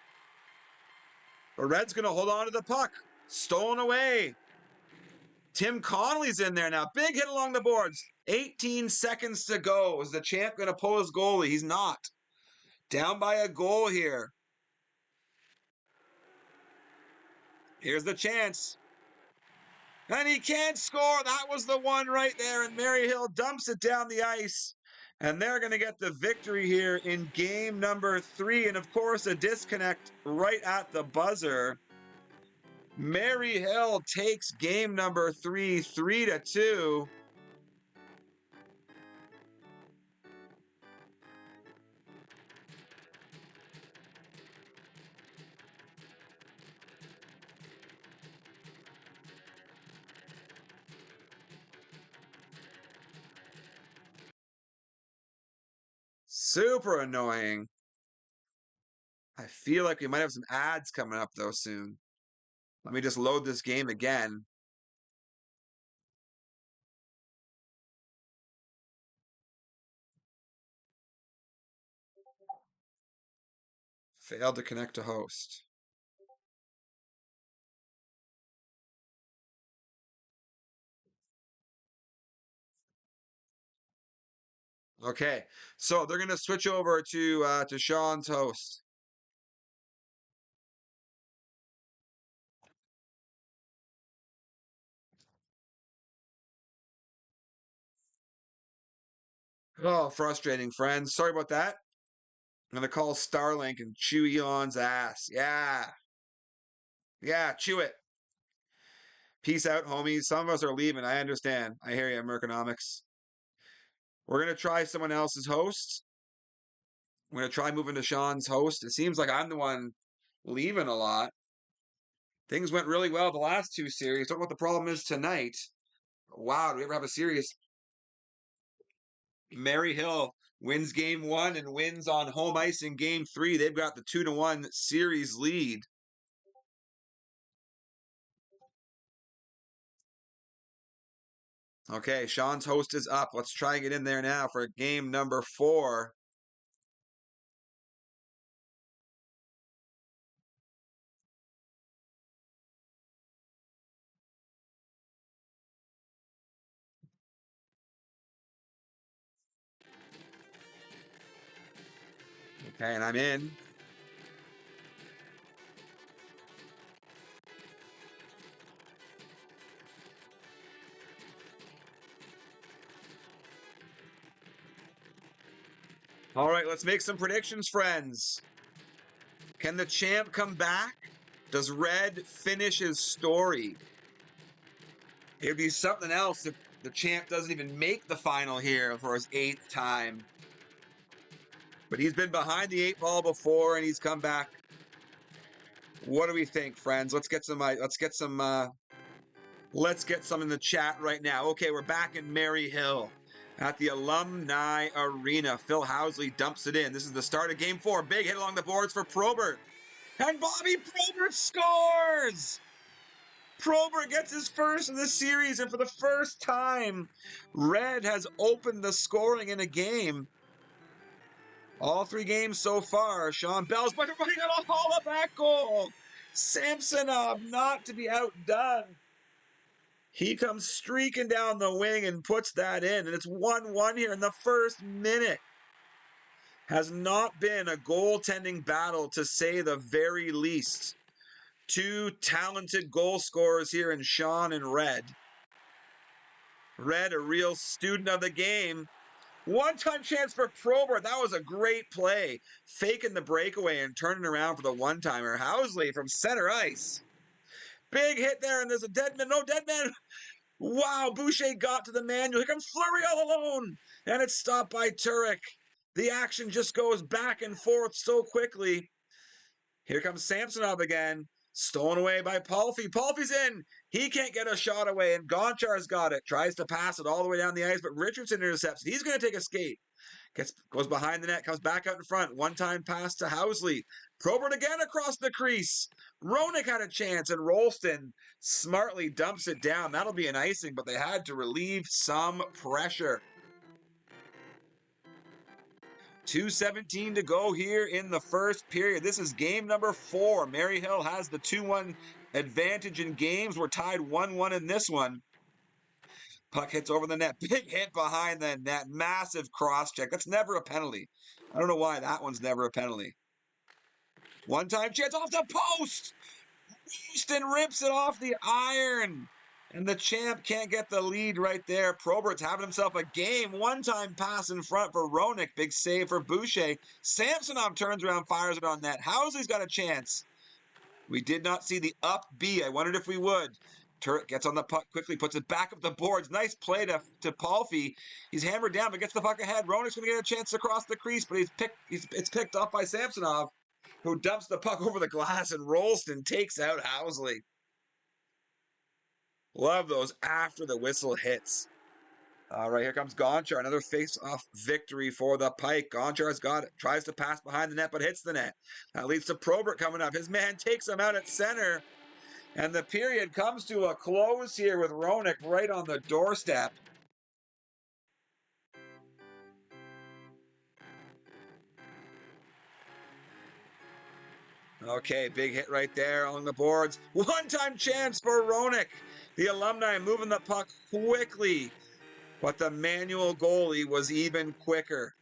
Speaker 1: But Red's going to hold on to the puck. Stolen away. Tim Connolly's in there now. Big hit along the boards. 18 seconds to go. Is the champ going to pull his goalie? He's not. Down by a goal here. Here's the chance. And he can't score. That was the one right there. And Maryhill dumps it down the ice. And they're going to get the victory here in game number 3. And of course, a disconnect right at the buzzer. Maryhill takes game number 3, 3-2. Super annoying. I feel like we might have some ads coming up though soon. Let me just load this game again. Failed to connect to host. Okay, so they're gonna switch over to Sean's host. Oh, frustrating, friends. Sorry about that. I'm gonna call Starlink and chew Elon's ass. Yeah, yeah, chew it. Peace out, homies. Some of us are leaving. I understand. I hear you, Americanomics. We're gonna try someone else's host. We're gonna try moving to Sean's host. It seems like I'm the one leaving a lot. Things went really well the last two series. Don't know what the problem is tonight. Wow, do we ever have a series? Maryhill wins game one and wins on home ice in game three. They've got the 2-1 series lead. Okay, Sean's host is up. Let's try and get in there now for game number 4. Okay, and I'm in. All right, let's make some predictions, friends. Can the champ come back? Does Red finish his story? It'd be something else if the champ doesn't even make the final here for his 8th time. But he's been behind the 8 ball before, and he's come back. What do we think, friends? Let's get some. Let's get some in the chat right now. Okay, we're back in Maryhill at the Alumni Arena. Phil Housley dumps it in. This is the start of game 4. Big hit along the boards for Probert. And Bobby Probert scores! Probert gets his first of the series, and for the first time, Red has opened the scoring in a game. All 3 games so far, Sean Bell's running on a hollaback goal. Samsonov not to be outdone. He comes streaking down the wing and puts that in, and it's 1-1 here in the first minute. Has not been a goaltending battle, to say the very least. 2 talented goal scorers here in Sean and Red. Red, a real student of the game. One-time chance for Probert. That was a great play. Faking the breakaway and turning around for the one-timer. Housley from center ice. Big hit there, and there's a dead man. No dead man. Wow, Boucher got to the manual. Here comes Fleury all alone. And it's stopped by Turek. The action just goes back and forth so quickly. Here comes Samsonov again. Stolen away by Palffy. Palffy's in. He can't get a shot away, and Gonchar's got it. Tries to pass it all the way down the ice, but Richardson intercepts it. He's going to take a skate. Goes behind the net, comes back out in front. One-time pass to Housley. Probert again across the crease. Roenick had a chance, and Rolston smartly dumps it down. That'll be an icing, but they had to relieve some pressure. 2:17 to go here in the first period. This is game number 4. Maryhill has the 2-1 advantage in games. We're tied 1-1 in this one. Puck hits over the net. Big hit behind the net. Massive cross check. That's never a penalty. I don't know why that one's never a penalty. One-time chance off the post. Easton rips it off the iron. And the champ can't get the lead right there. Probert's having himself a game. One-time pass in front for Roenick. Big save for Boucher. Samsonov turns around, fires it on net. Housley's got a chance. We did not see the up B. I wondered if we would. Turret gets on the puck quickly, puts it back up the boards. Nice play to Palffy. He's hammered down, but gets the puck ahead. Roenick's going to get a chance to cross the crease, but it's picked off by Samsonov, who dumps the puck over the glass, and Rolston takes out Housley. Love those after the whistle hits. All right, here comes Gonchar. Another face-off victory for the Pike. Gonchar's got it. Tries to pass behind the net, but hits the net. That leads to Probert coming up. His man takes him out at center. And the period comes to a close here with Roenick right on the doorstep. Okay, big hit right there on the boards. One-time chance for Roenick. The Alumni moving the puck quickly, but the manual goalie was even quicker.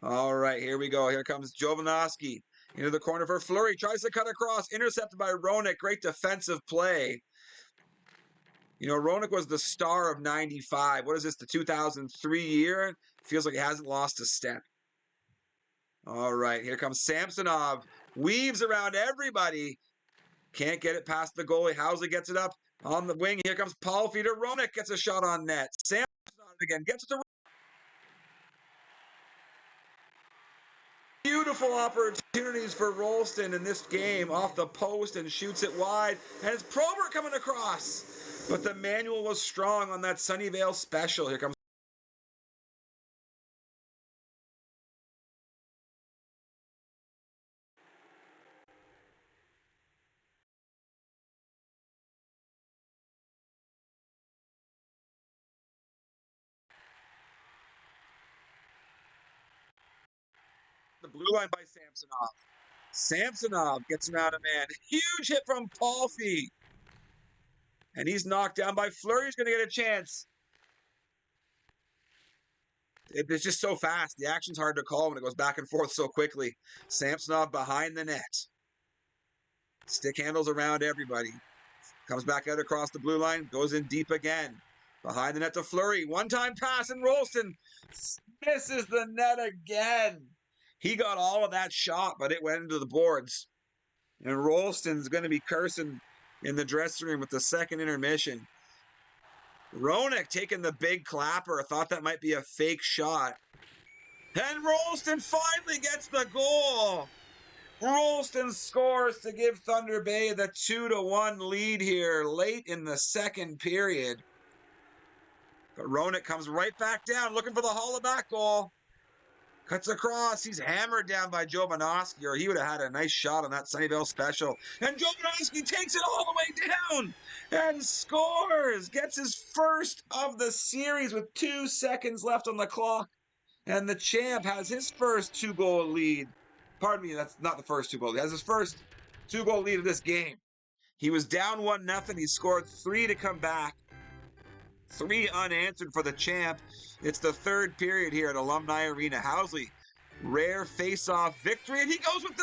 Speaker 1: All right, here we go. Here comes Jovanovski into the corner for Fleury. Tries to cut across, intercepted by Roenick. Great defensive play. You know, Roenick was the star of 95. What is this, the 2003 year? Feels like he hasn't lost a step. All right, here comes Samsonov. Weaves around everybody. Can't get it past the goalie. Housley gets it up on the wing. Here comes Paul Feeder. Roenick gets a shot on net. Samsonov again gets it to beautiful opportunities for Rolston in this game off the post and shoots it wide. And it's Probert coming across. But the manual was strong on that Sunnyvale special. Here comes the blue line by Samsonov. Samsonov gets around a man. Huge hit from Palfy. And he's knocked down by Fleury. He's going to get a chance. It's just so fast. The action's hard to call when it goes back and forth so quickly. Samsonov behind the net. Stick handles around everybody. Comes back out across the blue line. Goes in deep again. Behind the net to Fleury. One-time pass, and Rolston misses the net again. He got all of that shot, but it went into the boards. And Rolston's going to be cursing in the dressing room with the second intermission. Roenick taking the big clapper. Thought that might be a fake shot. And Rolston finally gets the goal. Rolston scores to give Thunder Bay the 2-1 lead here late in the second period. But Roenick comes right back down looking for the Hollaback goal. Cuts across. He's hammered down by Jovanovski, or he would have had a nice shot on that Sunnyvale special. And Jovanovski takes it all the way down and scores. Gets his first of the series with 2 seconds left on the clock. And the champ has his first 2-goal lead. Pardon me, that's not the first 2-goal. He has his first 2-goal lead of this game. He was down 1-0. He scored 3 to come back. 3 unanswered for the champ. It's the third period here at Alumni Arena. Housley, rare face-off victory, and he goes with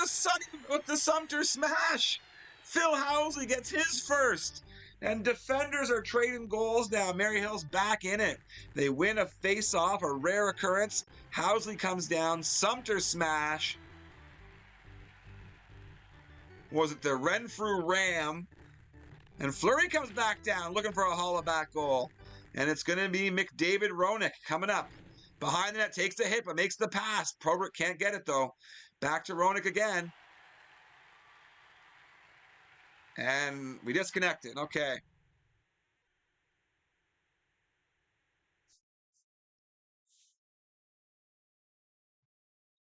Speaker 1: the Sumter smash. Phil Housley gets his first. And defenders are trading goals now. Maryhill's back in it. They win a face-off, a rare occurrence. Housley comes down. Sumter smash. Was it the Renfrew Ram? And Fleury comes back down looking for a Hollaback goal. And it's going to be McDavid Roenick coming up. Behind the net, takes the hit, but makes the pass. Probert can't get it, though. Back to Roenick again. And we disconnected. Okay.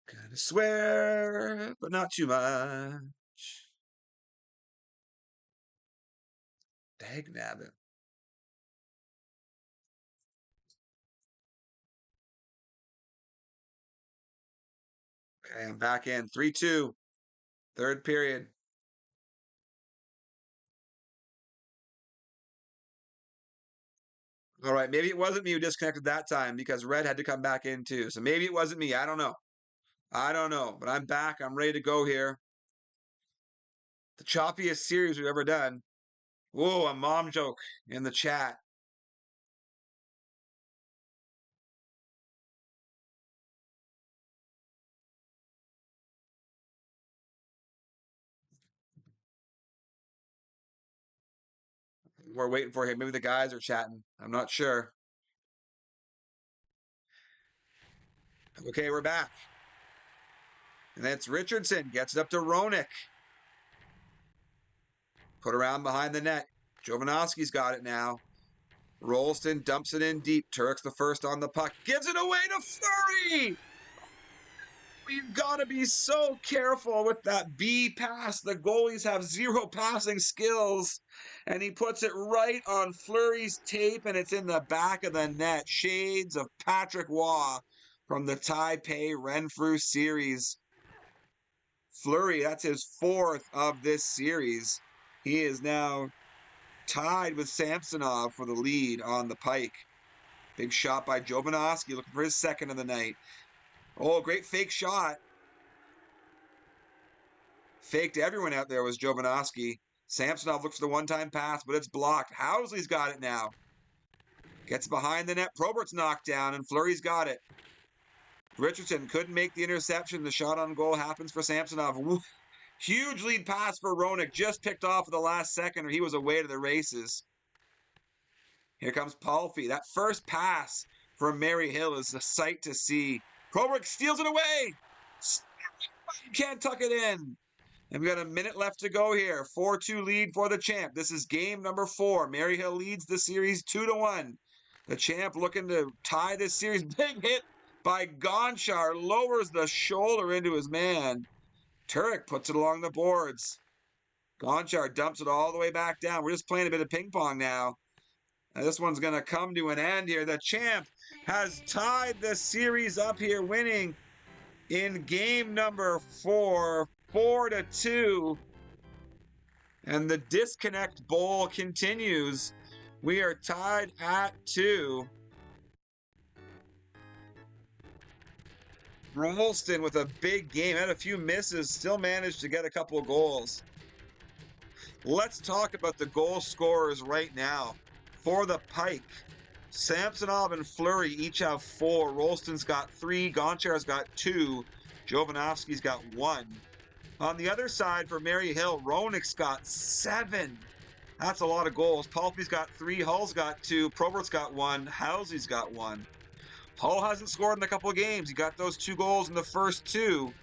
Speaker 1: Kind of swear, but not too much. Dag nabbit. Okay, I'm back in. 3-2. Third period. All right, maybe it wasn't me who disconnected that time because Red had to come back in too. So maybe it wasn't me. I don't know. But I'm back. I'm ready to go here. The choppiest series we've ever done. Whoa, a mom joke in the chat. We're waiting for him. Maybe the guys are chatting. I'm not sure. Okay, we're back. And that's Richardson. Gets it up to Roenick. Put around behind the net. Jovanovski's got it now. Rolston dumps it in deep. Turk's the first on the puck. Gives it away to Fleury. You've got to be so careful with that B pass. The goalies have zero passing skills. And he puts it right on Fleury's tape, and it's in the back of the net. Shades of Patrick Waugh from the Taipei Renfrew series. Fleury, that's his fourth of this series. He is now tied with Samsonov for the lead on the Pike. Big shot by Jovanovski, looking for his second of the night. Oh, great fake shot. Faked everyone out there was Jovanovski. Samsonov looks for the one-time pass, but it's blocked. Housley's got it now. Gets behind the net. Probert's knocked down, and Fleury's got it. Richardson couldn't make the interception. The shot on goal happens for Samsonov. Huge lead pass for Roenick. Just picked off at the last second, or he was away to the races. Here comes Palffy. That first pass for Maryhill is a sight to see. Probert steals it away. Can't tuck it in. And we got a minute left to go here. 4-2 lead for the champ. This is game number 4. Maryhill leads the series 2-1. The champ looking to tie this series. Big hit by Gonchar. Lowers the shoulder into his man. Turek puts it along the boards. Gonchar dumps it all the way back down. We're just playing a bit of ping pong now. And this one's going to come to an end here. The champ has tied the series up here, winning in game number 4, 4-2. And the disconnect bowl continues. We are tied at 2. Rolston with a big game, had a few misses, still managed to get a couple of goals. Let's talk about the goal scorers right now. For the Pike, Samsonov and Fleury each have 4. Rolston's got 3. Gonchar's got 2. Jovanovski's got 1. On the other side for Maryhill, Roenick's got 7. That's a lot of goals. Palffy's got 3. Hull's got 2. Probert's got 1. Housley's got 1. Hull hasn't scored in a couple of games. He got those 2 goals in the first 2.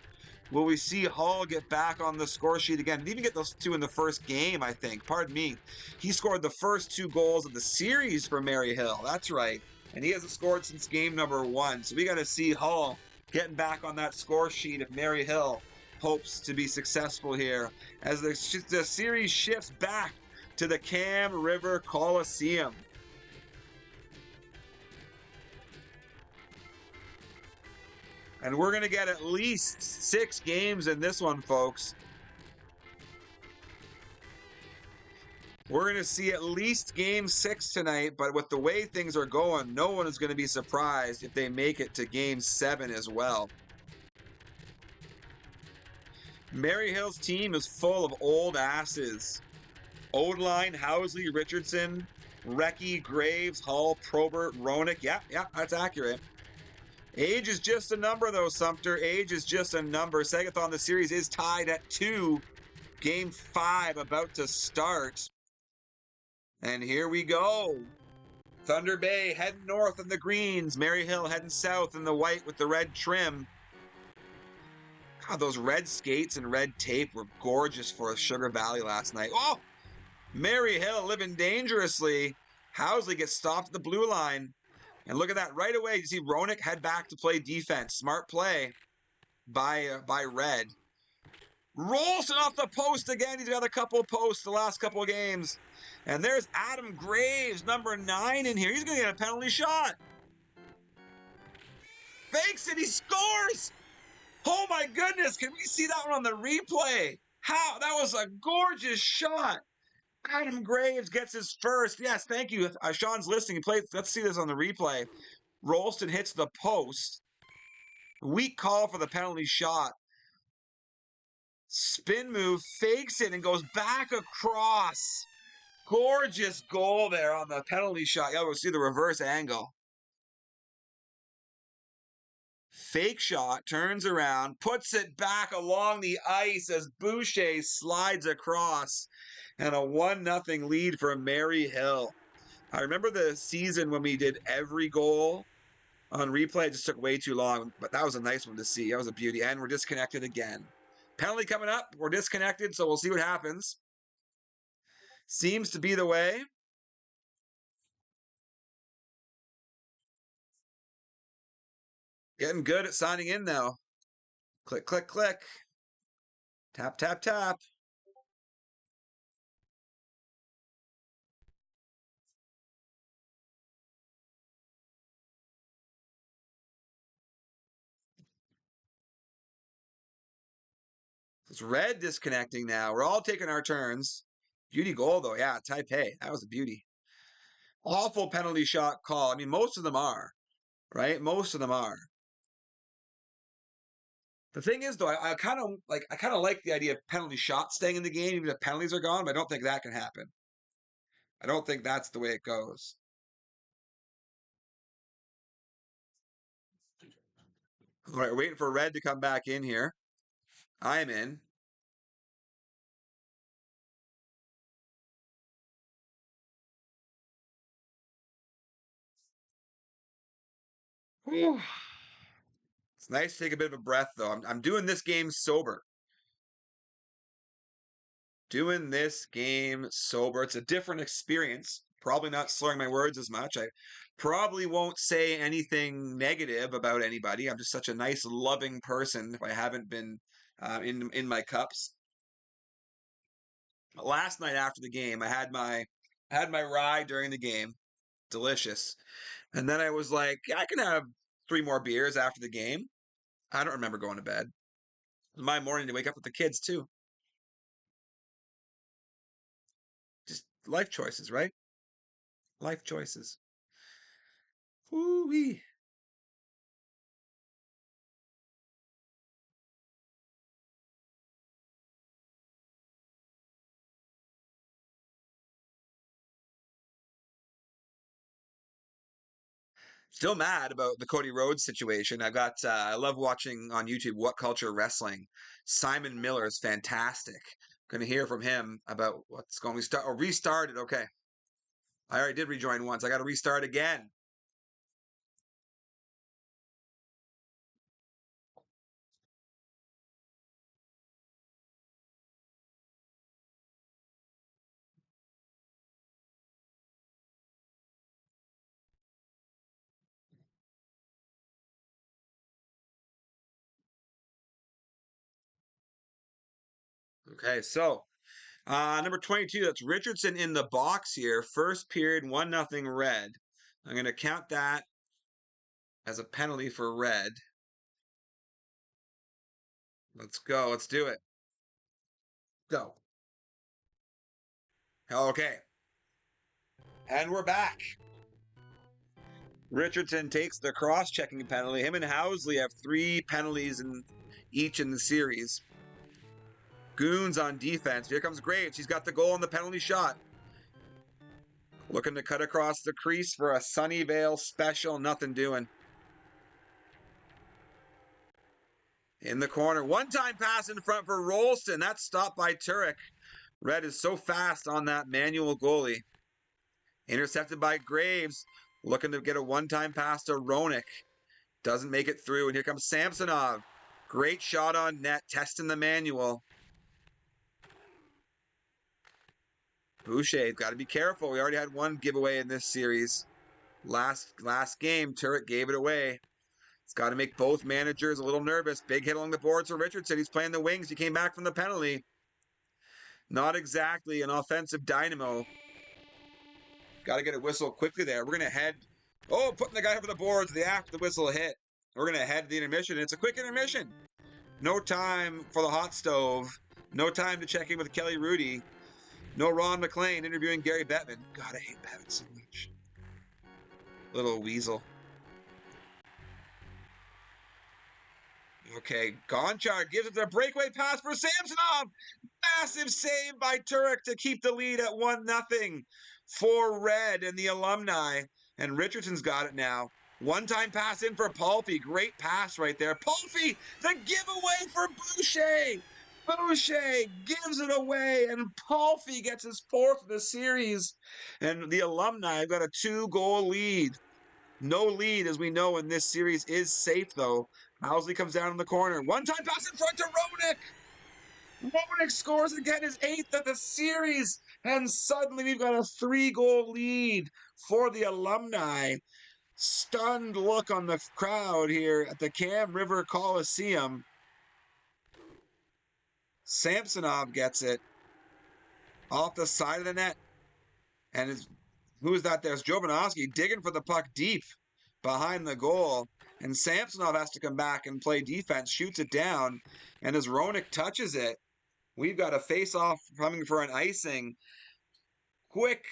Speaker 1: Will we see Hull get back on the score sheet again? Didn't even get those 2 in the first game, I think. Pardon me. He scored the first 2 goals of the series for Maryhill. That's right. And he hasn't scored since game number 1. So we got to see Hull getting back on that score sheet if Maryhill hopes to be successful here as the series shifts back to the Cam River Coliseum. And we're going to get at least 6 games in this one, folks. We're going to see at least game 6 tonight, but with the way things are going, no one is going to be surprised if they make it to game 7 as well. Maryhill's team is full of old asses. Odeline, Housley, Richardson, Recchi, Graves, Hull, Probert, Roenick. Yeah, that's accurate. Age is just a number, though, Sumter. Age is just a number. Sagathon, the series is tied at 2. Game 5 about to start. And here we go. Thunder Bay heading north in the greens. Maryhill heading south in the white with the red trim. God, those red skates and red tape were gorgeous for Sugar Valley last night. Oh! Maryhill living dangerously. Housley gets stopped at the blue line. And look at that, right away, you see Roenick head back to play defense. Smart play by Red. Rolston off the post again. He's got a couple of posts the last couple of games. And there's Adam Graves, number 9 in here. He's going to get a penalty shot. Fakes it, he scores! Oh my goodness, can we see that one on the replay? How? That was a gorgeous shot. Adam Graves gets his first. Yes, thank you. Sean's listening. Let's see this on the replay. Rolston hits the post. Weak call for the penalty shot. Spin move, fakes it, and goes back across. Gorgeous goal there on the penalty shot. Yeah, we'll see the reverse angle. Fake shot, turns around, puts it back along the ice as Boucher slides across. And a 1-0 lead for Maryhill. I remember the season when we did every goal on replay. It just took way too long, but that was a nice one to see. That was a beauty. And we're disconnected again. Penalty coming up. We're disconnected, so we'll see what happens. Seems to be the way. Getting good at signing in now. Click, click, click. Tap, tap, tap. It's red disconnecting now. We're all taking our turns. Beauty goal, though. Yeah, Taipei. That was a beauty. Awful penalty shot call. I mean, most of them are, right? Most of them are. The thing is, though, I kind of like the idea of penalty shots staying in the game, even if penalties are gone. But I don't think that can happen. I don't think that's the way it goes. All right, waiting for red to come back in here. I'm in. Whew. It's nice to take a bit of a breath, though. I'm doing this game sober. Doing this game sober. It's a different experience. Probably not slurring my words as much. I probably won't say anything negative about anybody. I'm just such a nice, loving person if I haven't been in my cups. Last night after the game, I had my rye during the game. Delicious. And then I was like, yeah, I can have 3 more beers after the game. I don't remember going to bed. It was my morning to wake up with the kids too. Just life choices, right? Life choices. Woo-wee. Still mad about the Cody Rhodes situation. I love watching on YouTube What Culture Wrestling. Simon Miller is fantastic. Gonna hear from him about what's going to start or restarted. Okay. I already did rejoin once. I got to restart again. Okay, so number 22, that's Richardson in the box here. First period, 1-0 red. I'm going to count that as a penalty for red. Let's go. Let's do it. Go. Okay. And we're back. Richardson takes the cross-checking penalty. Him and Housley have 3 penalties each in the series. Goons on defense. Here comes Graves. He's got the goal on the penalty shot. Looking to cut across the crease for a Sunnyvale special. Nothing doing. In the corner. One-time pass in front for Rolston. That's stopped by Turek. Red is so fast on that manual goalie. Intercepted by Graves. Looking to get a one-time pass to Roenick. Doesn't make it through. And here comes Samsonov. Great shot on net. Testing the manual. Boucher, got to be careful. We already had one giveaway in this series. Last game, Turek gave it away. It's got to make both managers a little nervous. Big hit along the boards for Richardson. He's playing the wings. He came back from the penalty. Not exactly an offensive dynamo. Got to get a whistle quickly there. We're going to head. Oh, putting the guy over the boards after the whistle hit. We're going to head to the intermission. It's a quick intermission. No time for the hot stove. No time to check in with Kelly Rudy. No Ron McLean interviewing Gary Bettman. God, I hate Bettman so much. Little weasel. Okay, Gonchar gives it a breakaway pass for Samsonov. Massive save by Turek to keep the lead at 1-0 for Red and the Alumni. And Richardson's got it now. One-time pass in for Palfy. Great pass right there. Palfy, the giveaway for Boucher. Boucher gives it away, and Palfy gets his 4th of the series. And the Alumni have got a 2-goal lead. No lead, as we know, in this series is safe, though. Housley comes down in the corner. One-time pass in front to Roenick. Roenick scores again, his 8th of the series. And suddenly we've got a 3-goal lead for the Alumni. Stunned look on the crowd here at the Cam River Coliseum. Samsonov gets it off the side of the net. And who is that? There's Jovanovski digging for the puck deep behind the goal. And Samsonov has to come back and play defense, shoots it down. And as Roenick touches it, we've got a face-off coming for an icing. Quick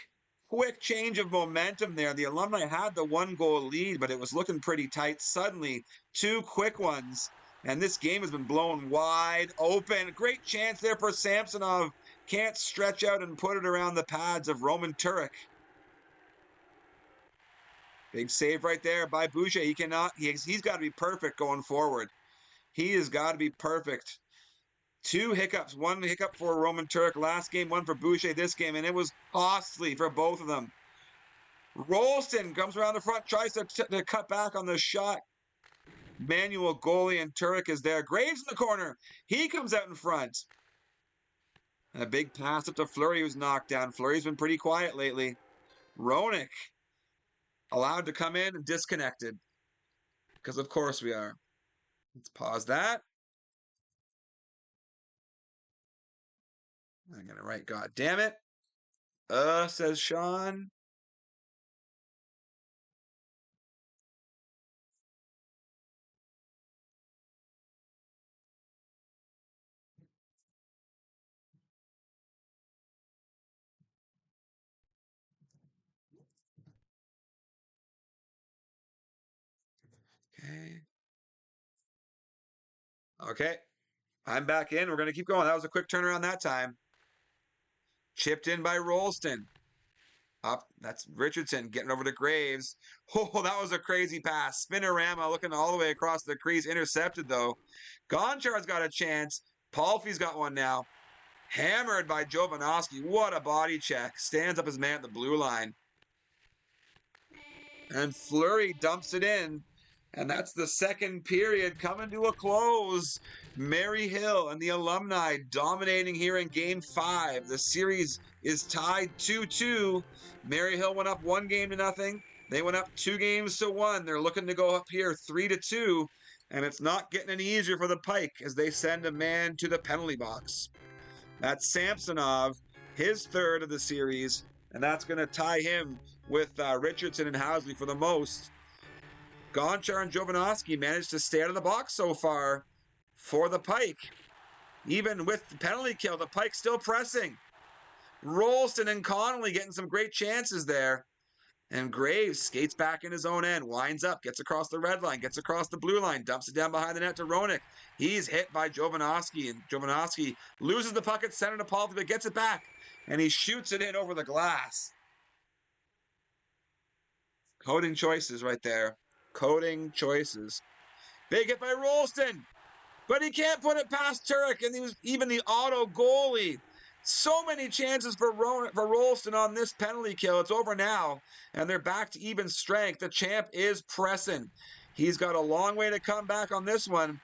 Speaker 1: change of momentum there. The Alumni had the 1-goal lead, but it was looking pretty tight. Suddenly, 2 quick ones. And this game has been blown wide open. Great chance there for Samsonov. Can't stretch out and put it around the pads of Roman Turek. Big save right there by Boucher. He cannot. He's got to be perfect going forward. He has got to be perfect. 2 hiccups. 1 hiccup for Roman Turek last game, 1 for Boucher this game, and it was costly for both of them. Rolston comes around the front, tries to cut back on the shot. Manuel goalie and Turek is there. Graves in the corner. He comes out in front. And a big pass up to Fleury, who's knocked down. Fleury's been pretty quiet lately. Roenick allowed to come in and disconnected. Because of course we are. Let's pause that. I'm going to write, God damn it. Says Sean. Okay. I'm back in. We're going to keep going. That was a quick turnaround that time. Chipped in by Rolston. Up. That's Richardson getting over to Graves. Oh, that was a crazy pass. Spinorama looking all the way across the crease. Intercepted, though. Gonchar's got a chance. Palfy's got one now. Hammered by Jovanovski. What a body check. Stands up his man at the blue line. And Fleury dumps it in. And that's the second period coming to a close. Maryhill and the Alumni dominating here in Game 5. The series is tied 2-2. Maryhill went up 1-0. They went up 2-1. They're looking to go up here 3-2. And it's not getting any easier for the Pike as they send a man to the penalty box. That's Samsonov, his 3rd of the series. And that's going to tie him with Richardson and Housley for the most. Gonchar and Jovanovski managed to stay out of the box so far for the Pike. Even with the penalty kill, the Pike still pressing. Rolston and Connolly getting some great chances there. And Graves skates back in his own end, winds up, gets across the red line, gets across the blue line, dumps it down behind the net to Roenick. He's hit by Jovanovski, and Jovanovski loses the puck at center to Palfy, but gets it back. And he shoots it in over the glass. Coding choices right there. Coding choices. Big hit by Rolston. But he can't put it past Turek, and he was even the auto goalie. So many chances for Rolston on this penalty kill. It's over now, and they're back to even strength. The champ is pressing. He's got a long way to come back on this one.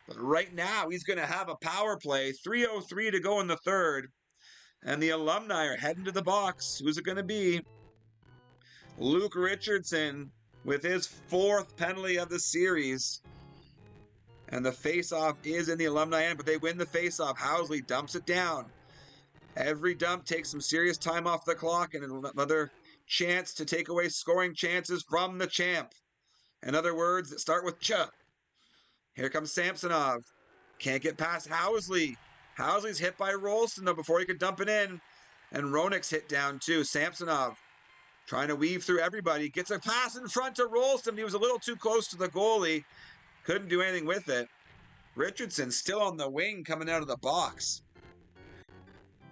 Speaker 1: But right now, he's going to have a power play. 3:03 to go in the 3rd. And the Alumni are heading to the box. Who's it going to be? Luke Richardson with his 4th penalty of the series. And the face-off is in the Alumni end, but they win the face-off. Housley dumps it down. Every dump takes some serious time off the clock and another chance to take away scoring chances from the champ. In other words, that start with Ch. Here comes Samsonov. Can't get past Housley. Housley's hit by Rolston, though, before he could dump it in. And Roenick's hit down, too. Samsonov trying to weave through everybody. Gets a pass in front to Rolston. He was a little too close to the goalie. Couldn't do anything with it. Richardson still on the wing coming out of the box.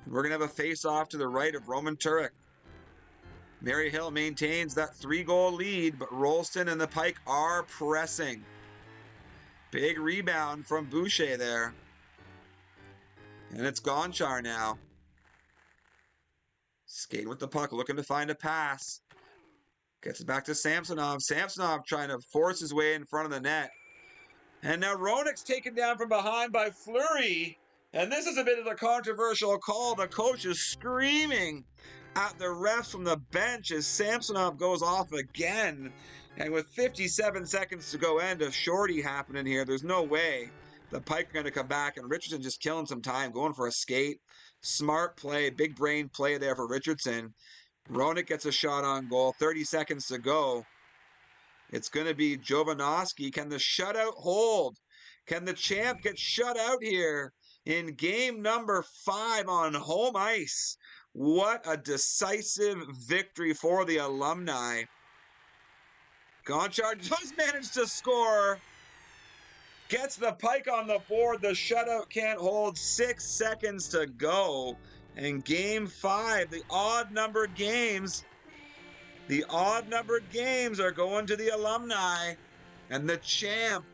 Speaker 1: We're going to have a face-off to the right of Roman Turek. Maryhill maintains that 3-goal lead, but Rolston and the Pike are pressing. Big rebound from Boucher there. And it's Gonchar now. Skating with the puck, looking to find a pass. Gets it back to Samsonov. Samsonov trying to force his way in front of the net. And now Roenick's taken down from behind by Fleury. And this is a bit of a controversial call. The coach is screaming at the refs from the bench as Samsonov goes off again. And with 57 seconds to go, end a shorty happening here. There's no way The Pike are going to come back, and Richardson just killing some time, going for a skate. Smart play, big brain play there for Richardson. Roenick gets a shot on goal. 30 seconds to go. It's going to be Jovanovski. Can the shutout hold? Can the champ get shut out here in game number 5 on home ice? What a decisive victory for the Alumni. Gonchar does manage to score. Gets the Pike on the board. The shutout can't hold. 6 seconds to go. In game 5, the odd-numbered games are going to the Alumni. And the champ,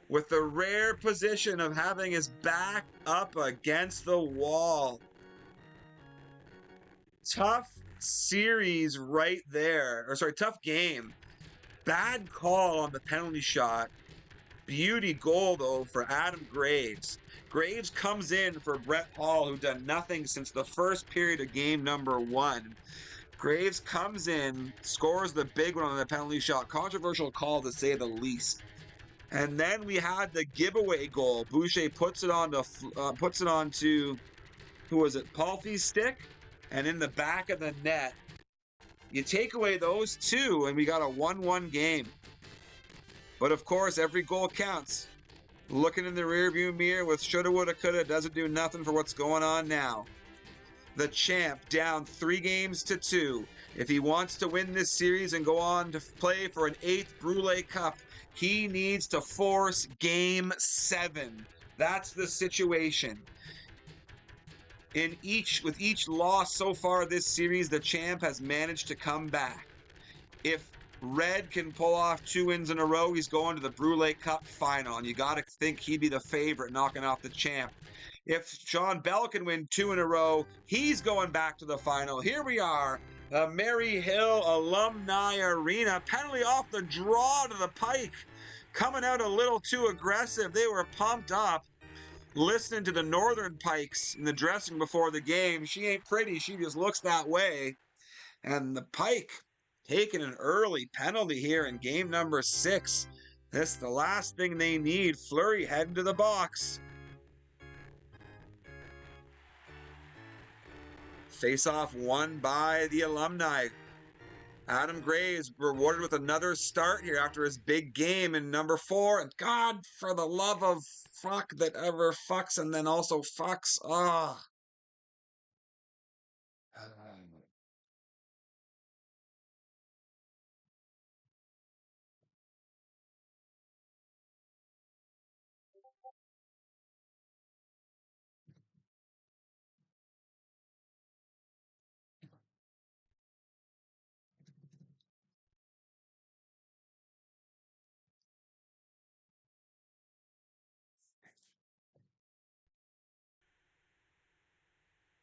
Speaker 1: with the rare position of having his back up against the wall. Tough series right there. Tough game. Bad call on the penalty shot. Beauty goal, though, for Adam Graves. Graves comes in for Brett Hall, who done nothing since the first period of game number 1. Graves comes in, scores the big one on the penalty shot. Controversial call, to say the least. And then we had the giveaway goal. Boucher puts it onto who was it? Palfy's stick, and in the back of the net. You take away those two, and we got a 1-1 game. But of course, every goal counts. Looking in the rearview mirror with shoulda, woulda, coulda doesn't do nothing for what's going on now. The champ down 3-2. If he wants to win this series and go on to play for an 8th Brule Cup, he needs to force game 7. That's the situation. With each loss so far this series, the champ has managed to come back. If Red can pull off 2 wins in a row, he's going to the Brule Cup final, and you got to think he'd be the favorite knocking off the champ. If Sean Bell can win 2 in a row, he's going back to the final. Here we are, the Maryhill Alumni Arena. Penalty off the draw to the Pike. Coming out a little too aggressive. They were pumped up. Listening to the Northern Pikes in the dressing before the game. She ain't pretty. She just looks that way. And the Pike taking an early penalty here in game number 6. This is the last thing they need. Fleury heading to the box. Face-off won by the Alumni. Adam Graves rewarded with another start here after his big game in number 4. And God, for the love of fuck that ever fucks and then also fucks.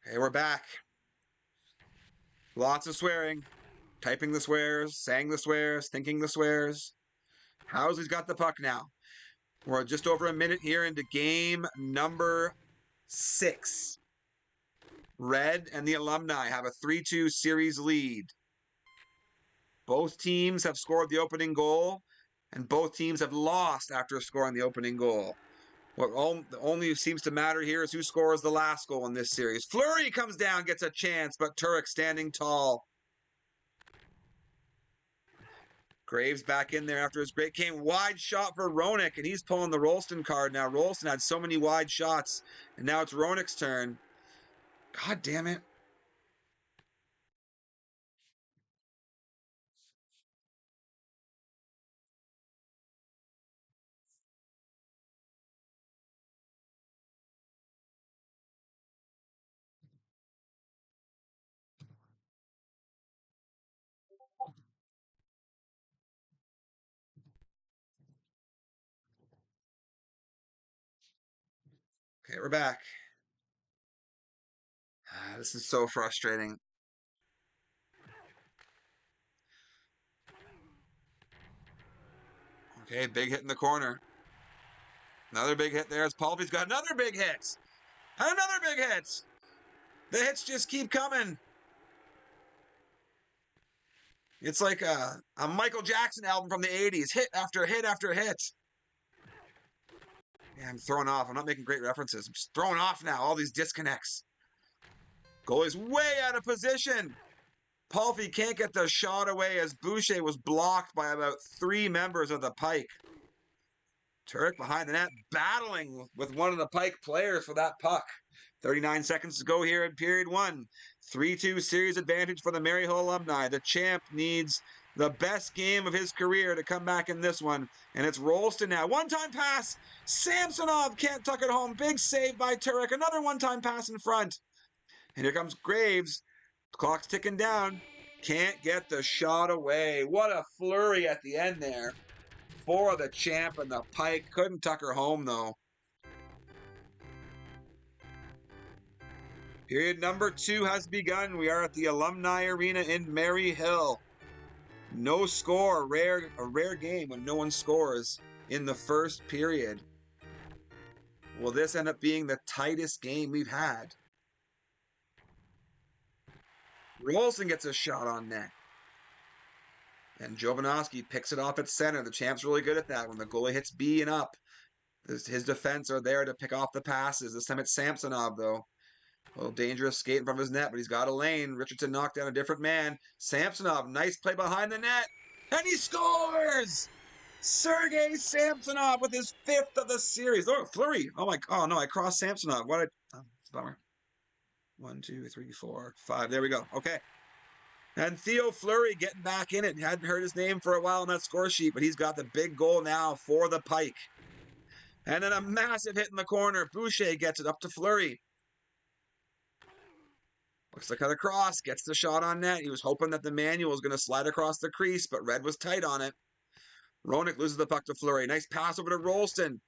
Speaker 1: Okay, we're back. Lots of swearing. Typing the swears, saying the swears, thinking the swears. Housley's got the puck now. We're just over a minute here into game number 6. Red and the Alumni have a 3-2 series lead. Both teams have scored the opening goal, and both teams have lost after scoring the opening goal. What only seems to matter here is who scores the last goal in this series. Fleury comes down, gets a chance, but Turek standing tall. Graves back in there after his great game. Wide shot for Roenick, and he's pulling the Rolston card now. Rolston had so many wide shots, and now it's Roenick's turn. God damn it. Okay, we're back. This is so frustrating. Okay, big hit in the corner. Another big hit there as Palfy's got another big hit. And another big hit. The hits just keep coming. It's like a Michael Jackson album from the 80s. Hit after hit after hit. Yeah, I'm thrown off. I'm not making great references. I'm just thrown off now. All these disconnects. Goalie's way out of position. Palffy can't get the shot away as Boucher was blocked by about 3 members of the Pike. Turek behind the net, battling with one of the Pike players for that puck. 39 seconds to go here in period 1. 3-2 series advantage for the Maryhill Alumni. The champ needs the best game of his career to come back in this one. And it's Rolston now. One-time pass. Samsonov can't tuck it home. Big save by Turek. Another one-time pass in front. And here comes Graves. The clock's ticking down. Can't get the shot away. What a flurry at the end there for the champ and the Pike. Couldn't tuck her home, though. Period number 2 has begun. We are at the Alumni Arena in Maryhill. No score, a rare game when no one scores in the first period. Will this end up being the tightest game we've had? Rolston gets a shot on net. And Jovanovski picks it off at center. The champ's really good at that. When the goalie hits B and up, his defense are there to pick off the passes. This time it's Samsonov, though. A little dangerous skate in front of his net, but he's got a lane. Richardson knocked down a different man. Samsonov, nice play behind the net. And he scores! Sergei Samsonov with his 5th of the series. Oh, flurry. Oh no, I crossed Samsonov. It's a bummer. 1, 2, 3, 4, 5. There we go. Okay. And Theo Fleury getting back in it. Hadn't heard his name for a while on that score sheet, but he's got the big goal now for the Pike. And then a massive hit in the corner. Boucher gets it up to Fleury. Looks like a cross. Gets the shot on net. He was hoping that the manual was going to slide across the crease, but Red was tight on it. Roenick loses the puck to Fleury. Nice pass over to Rolston.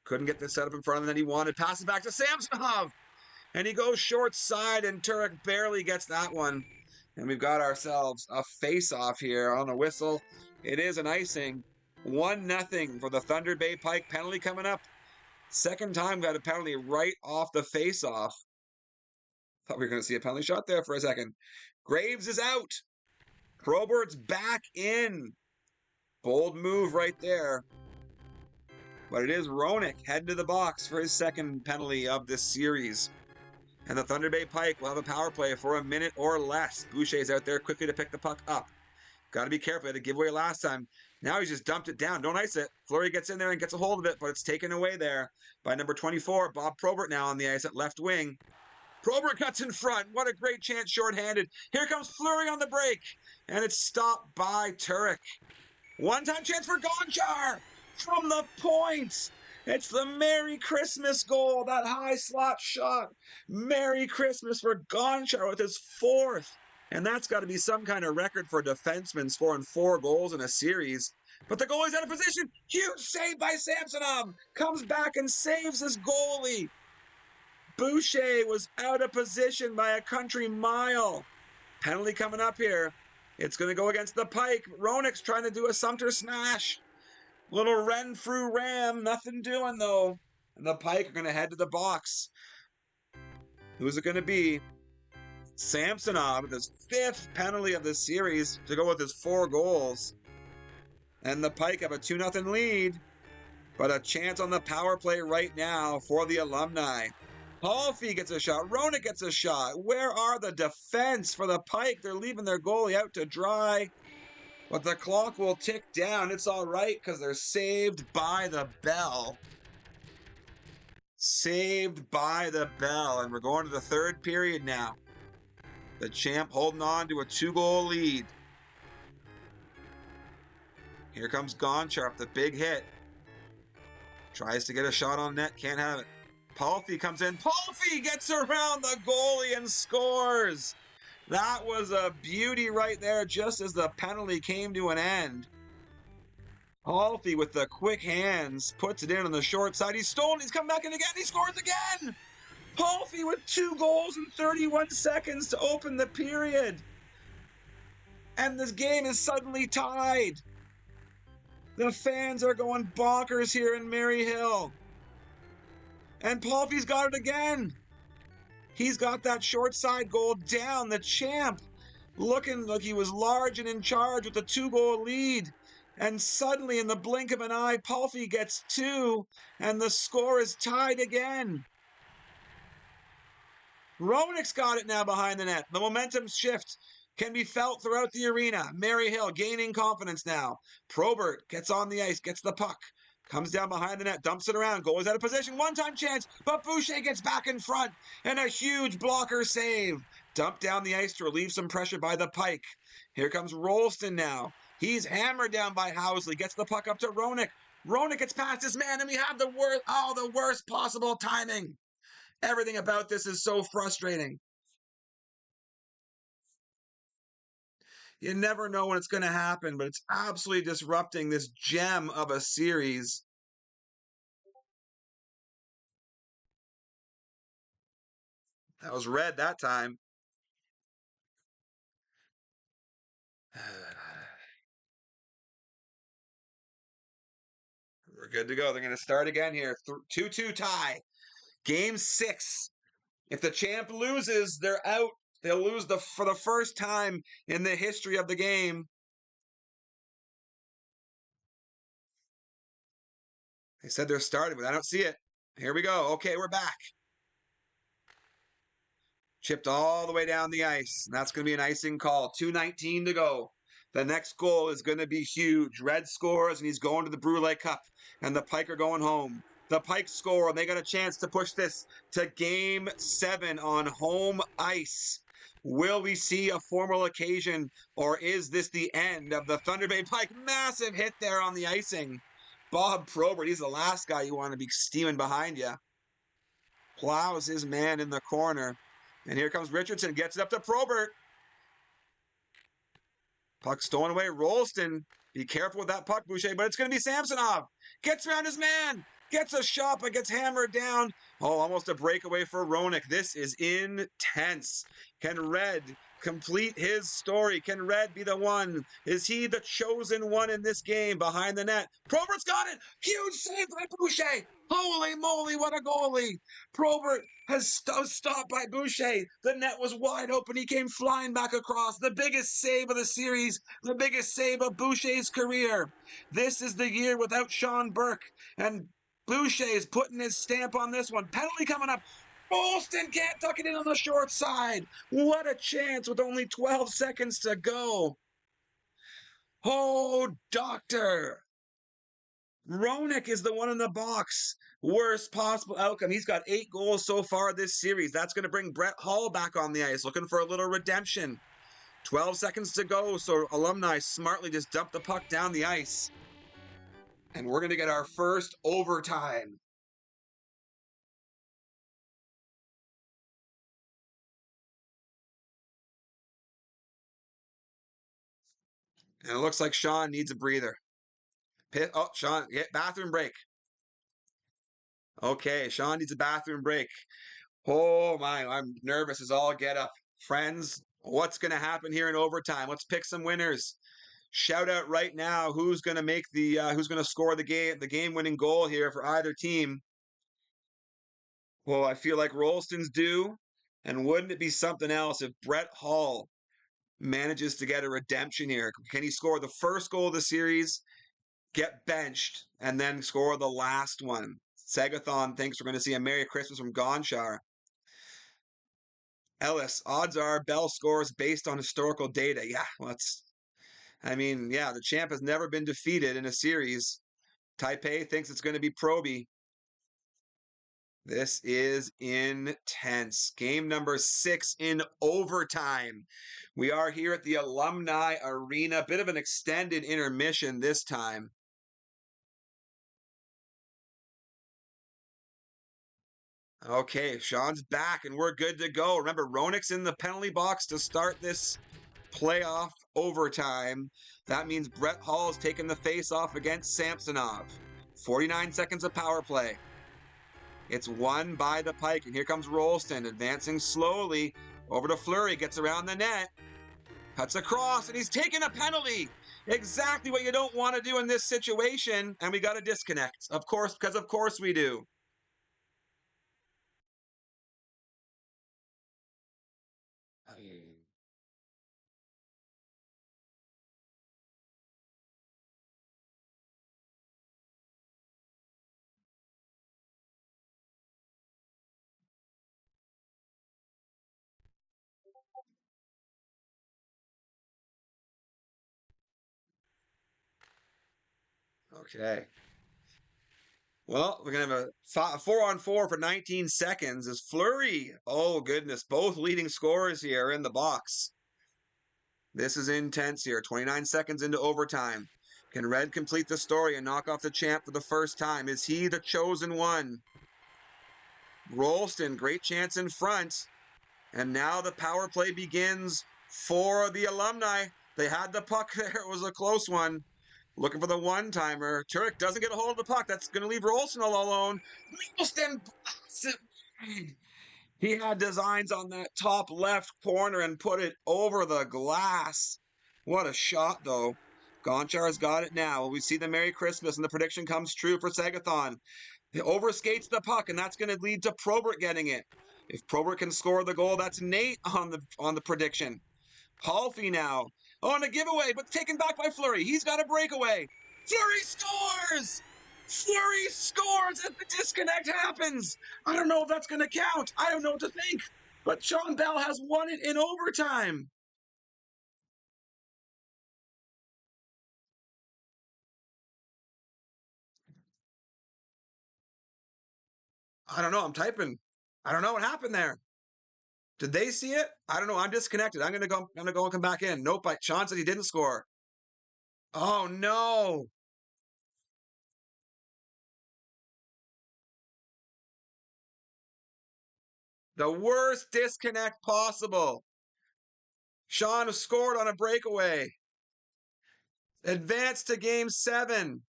Speaker 1: Couldn't get the setup in front of him that he wanted. Passes back to Samsonov. And he goes short side, and Turek barely gets that one. And we've got ourselves a face-off here on the whistle. It is an icing. 1-0 for the Thunder Bay Pike. Penalty coming up. Second time we got a penalty right off the face-off. Thought we were going to see a penalty shot there for a second. Graves is out. Probert's back in. Bold move right there. But it is Roenick heading to the box for his second penalty of this series. And the Thunder Bay Pike will have a power play for a minute or less. Boucher's out there quickly to pick the puck up. Got to be careful. Had a giveaway last time. Now he's just dumped it down. Don't ice it. Fleury gets in there and gets a hold of it, but it's taken away there by number 24, Bob Probert, now on the ice at left wing. Probert cuts in front. What a great chance shorthanded. Here comes Fleury on the break. And it's stopped by Turek. One-time chance for Gonchar from the point. It's the Merry Christmas goal, that high slot shot. Merry Christmas for Gonchar with his 4th. And that's got to be some kind of record for defensemen scoring 4 goals in a series. But the goalie's out of position. Huge save by Samsonov. Comes back and saves his goalie. Boucher was out of position by a country mile. Penalty coming up here. It's going to go against the Pike. Roenick's trying to do a Sumter smash. Little Renfrew ram. Nothing doing, though. And the Pike are going to head to the box. Who's it going to be? Samsonov with his 5th penalty of the series to go with his 4 goals. And the Pike have a 2-0 lead. But a chance on the power play right now for the Alumni. Palffy gets a shot. Roenick gets a shot. Where are the defense for the Pike? They're leaving their goalie out to dry. But the clock will tick down. It's all right because they're saved by the bell. Saved by the bell. And we're going to the 3rd period now. The champ holding on to a 2-goal lead. Here comes Gonchar, the big hit. Tries to get a shot on net. Can't have it. Palffy comes in. Palffy gets around the goalie and scores. That was a beauty right there just as the penalty came to an end. Palffy with the quick hands puts it in on the short side. He's stolen. He's come back in again. He scores again. Palffy with 2 goals in 31 seconds to open the period. And this game is suddenly tied. The fans are going bonkers here in Maryhill. And Palffy's got it again. He's got that short side goal down. The champ looking like he was large and in charge with the 2-goal lead. And suddenly, in the blink of an eye, Palffy gets 2, and the score is tied again. Roenick's got it now behind the net. The momentum shift can be felt throughout the arena. Maryhill gaining confidence now. Probert gets on the ice, gets the puck, comes down behind the net, dumps it around. Goalie's out of position, one-time chance, but Boucher gets back in front, and a huge blocker save. Dumped down the ice to relieve some pressure by the Pike. Here comes Rolston now. He's hammered down by Housley, gets the puck up to Roenick. Roenick gets past his man, and we have the worst possible timing. Everything about this is so frustrating. You never know when it's going to happen, but it's absolutely disrupting this gem of a series. That was red that time. We're good to go. They're going to start again here. 2-2 tie. Game 6. If the champ loses, they're out. They'll lose for the first time in the history of the game. They said they're starting, but I don't see it. Here we go. Okay, we're back. Chipped all the way down the ice. And that's going to be an icing call. 2:19 to go. The next goal is going to be huge. Red scores, and he's going to the Brule Cup. And the Pike are going home. The Pike score, and they got a chance to push this to Game 7 on home ice. Will we see a formal occasion, or is this the end of the Thunder Bay Pike? Massive hit there on the icing. Bob Probert, he's the last guy you want to be steaming behind you. Plows his man in the corner. And here comes Richardson, gets it up to Probert. Puck stolen away. Rolston, be careful with that puck, Boucher, but it's going to be Samsonov. Gets around his man. Gets a shot, but gets hammered down. Oh, almost a breakaway for Roenick. This is intense. Can Red complete his story? Can Red be the one? Is he the chosen one in this game behind the net? Probert's got it. Huge save by Boucher. Holy moly, what a goalie. Probert has stopped by Boucher. The net was wide open. He came flying back across. The biggest save of the series. The biggest save of Boucher's career. This is the year without Sean Burke. And Boucher is putting his stamp on this one. Penalty coming up. Rolston can't tuck it in on the short side. What a chance with only 12 seconds to go. Oh, doctor. Roenick is the one in the box. Worst possible outcome. He's got 8 goals so far this series. That's going to bring Brett Hull back on the ice, looking for a little redemption. 12 seconds to go, so Alumni smartly just dumped the puck down the ice. And we're going to get our first overtime. And it looks like Sean needs a breather. Oh, Sean, get bathroom break. Okay, Sean needs a bathroom break. Oh my, I'm nervous as all get up. Friends, what's going to happen here in overtime? Let's pick some winners. Shout out right now who's going to make who's going to score the game-winning goal here for either team. Well, I feel like Rolston's due, and wouldn't it be something else if Brett Hull manages to get a redemption here? Can he score the first goal of the series, get benched, and then score the last one? Sagathon thinks we're going to see a Merry Christmas from Gonchar. Ellis, odds are Bell scores based on historical data. Yeah, well, the champ has never been defeated in a series. Taipei thinks it's going to be Proby. This is intense. Game number 6 in overtime. We are here at the Alumni Arena. Bit of an extended intermission this time. Okay, Sean's back and we're good to go. Remember, Roenick's in the penalty box to start this playoff overtime. That means Brett Hull is taking the face-off against Samsonov. 49 seconds of power play. It's won by the Pike, and here comes Rolston, advancing slowly over to Fleury, gets around the net, cuts across, and he's taking a penalty. Exactly what you don't want to do in this situation, and we got a disconnect. Of course, because of course we do. Okay. Well, we're going to have a 4-on-4 for 19 seconds as Fleury. Oh, goodness. Both leading scorers here in the box. This is intense here. 29 seconds into overtime. Can Red complete the story and knock off the champ for the first time? Is he the chosen one? Rolston, great chance in front. And now the power play begins for the Alumni. They had the puck there. It was a close one. Looking for the one-timer. Turek doesn't get a hold of the puck. That's going to leave Rolston all alone. Rolston, he had designs on that top left corner and put it over the glass. What a shot, though. Gonchar's got it now. We see the Merry Christmas, and the prediction comes true for Sagathon. He overskates the puck, and that's going to lead to Probert getting it. If Probert can score the goal, that's Nate on the prediction. Palfy now on a giveaway, but taken back by Fleury. He's got a breakaway. Fleury scores! Fleury scores as the disconnect happens. I don't know if that's going to count. I don't know what to think. But Sean Bell has won it in overtime. I don't know. I'm typing. I don't know what happened there. Did they see it? I don't know. I'm disconnected. I'm gonna go and come back in. Nope. Sean said he didn't score. Oh no. The worst disconnect possible. Sean scored on a breakaway. Advanced to game 7.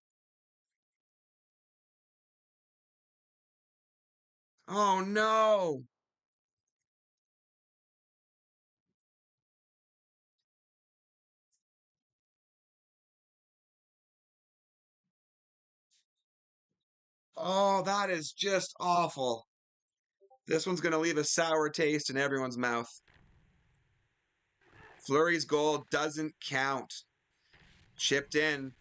Speaker 1: Oh no. Oh, that is just awful. This one's going to leave a sour taste in everyone's mouth. Fleury's goal doesn't count. Chipped in.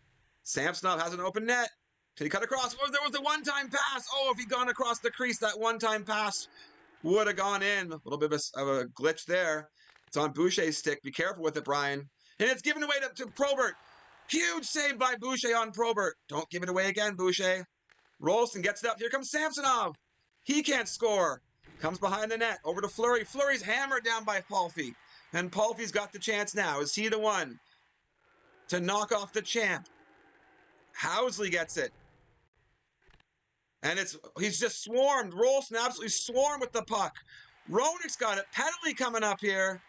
Speaker 1: Samsonov has an open net. Did he cut across? Oh, there was a one-time pass. Oh, if he'd gone across the crease, that one-time pass would have gone in. A little bit of a glitch there. It's on Boucher's stick. Be careful with it, Brian. And it's given away to Probert. Huge save by Boucher on Probert. Don't give it away again, Boucher. Rolston gets it up. Here comes Samsonov. He can't score. Comes behind the net. Over to Fleury. Fleury's hammered down by Palfy. And Palfy's got the chance now. Is he the one to knock off the champ? Housley gets it. And he's just swarmed. Rolston absolutely swarmed with the puck. Roenick's got it. Penalty coming up here.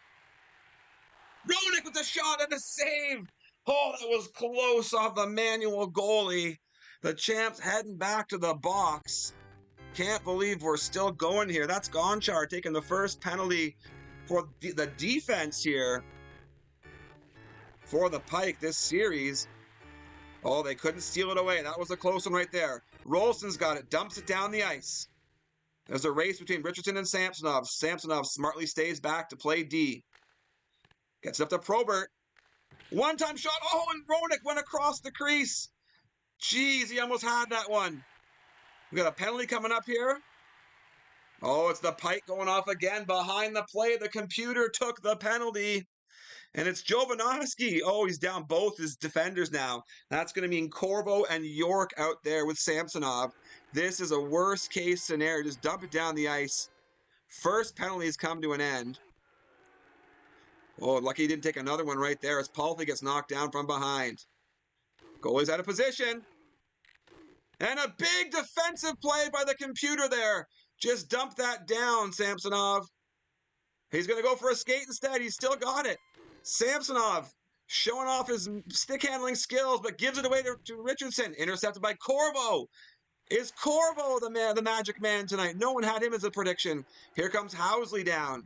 Speaker 1: Roenick with a shot and a save. Oh, that was close off the manual goalie. The champ's heading back to the box. Can't believe we're still going here. That's Gonchar taking the first penalty for the defense here for the Pike this series. Oh, they couldn't steal it away. That was a close one right there. Rolston's got it. Dumps it down the ice. There's a race between Richardson and Samsonov. Samsonov smartly stays back to play D. Gets it up to Probert. One-time shot. Oh, and Roenick went across the crease. Jeez, he almost had that one. We got a penalty coming up here. Oh, it's the Pike going off again behind the play. The computer took the penalty. And it's Jovanovski. Oh, he's down both his defenders now. That's going to mean Corvo and York out there with Samsonov. This is a worst case scenario. Just dump it down the ice. First penalty has come to an end. Oh, lucky he didn't take another one right there as Palfy gets knocked down from behind. Goalie's out of position. And a big defensive play by the computer there. Just dump that down, Samsonov. He's going to go for a skate instead. He's still got it. Samsonov showing off his stick handling skills, but gives it away to Richardson. Intercepted by Corvo. Is Corvo the magic man tonight? No one had him as a prediction. Here comes Housley down.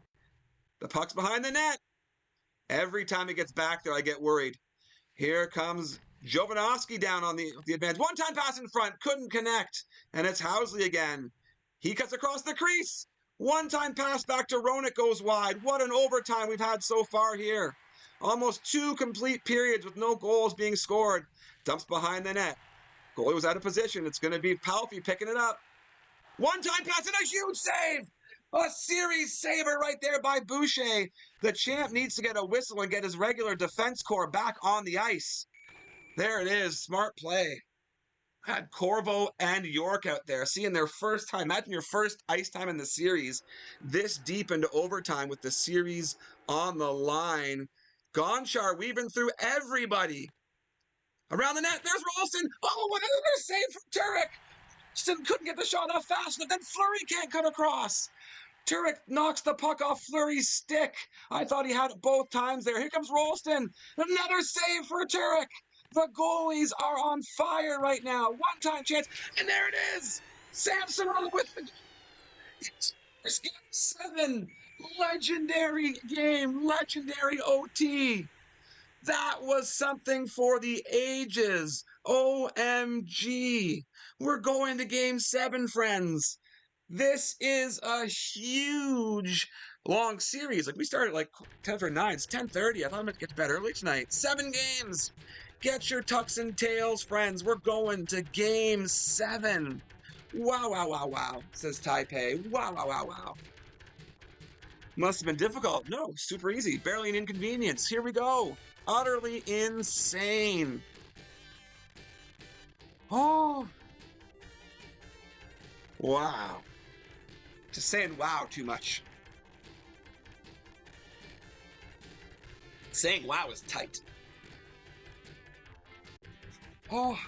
Speaker 1: The puck's behind the net. Every time he gets back there, I get worried. Here comes Jovanovski down on the advance. One-time pass in front. Couldn't connect. And it's Housley again. He cuts across the crease. One-time pass back to Roenick goes wide. What an overtime we've had so far here. Almost 2 complete periods with no goals being scored. Dumps behind the net. Goalie was out of position. It's going to be Palfy picking it up. One-time pass and a huge save. A series saver right there by Boucher. The champ needs to get a whistle and get his regular defense core back on the ice. There it is. Smart play. Had Corvo and York out there, seeing their first time. Imagine your first ice time in the series, this deep into overtime with the series on the line. Gonchar weaving through everybody. Around the net, there's Ralston. Oh, what another save from Turek. Still couldn't get the shot off fast enough. Then Fleury can't cut across. Turek knocks the puck off Fleury's stick. I thought he had it both times there. Here comes Ralston. Another save for Turek. The goalies are on fire right now. One-time chance, and there it is. Samsonov with the game 7. Legendary game, legendary OT. That was something for the ages. OMG. We're going to game 7, friends. This is a huge long series. Like, we started like 10 for 9. It's 10:30. I thought I might get to bed early tonight. 7 games. Get your tucks and tails, friends. We're going to game 7. Wow, wow, wow, wow, says Taipei. Wow, wow, wow, wow. Must have been difficult. No, super easy. Barely an inconvenience. Here we go. Utterly insane. Oh. Wow. Just saying wow too much. Saying wow is tight. Oh.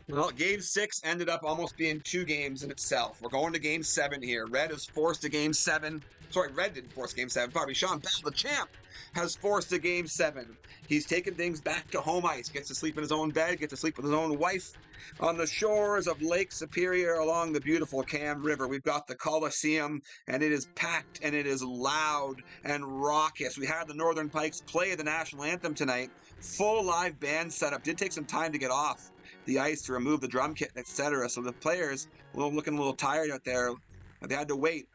Speaker 1: Well, game 6 ended up almost being 2 games in itself. We're going to game 7 here. Red is forced to game 7. Sorry, Red didn't force game 7. Probably Sean Bell, the champ, has forced a game 7. He's taken things back to home ice. Gets to sleep in his own bed. Gets to sleep with his own wife on the shores of Lake Superior along the beautiful Cam River. We've got the Coliseum, and it is packed, and it is loud and raucous. We had the Northern Pikes play the national anthem tonight. Full live band setup. Did take some time to get off the ice to remove the drum kit, etc. So the players looking a little tired out there. They had to wait.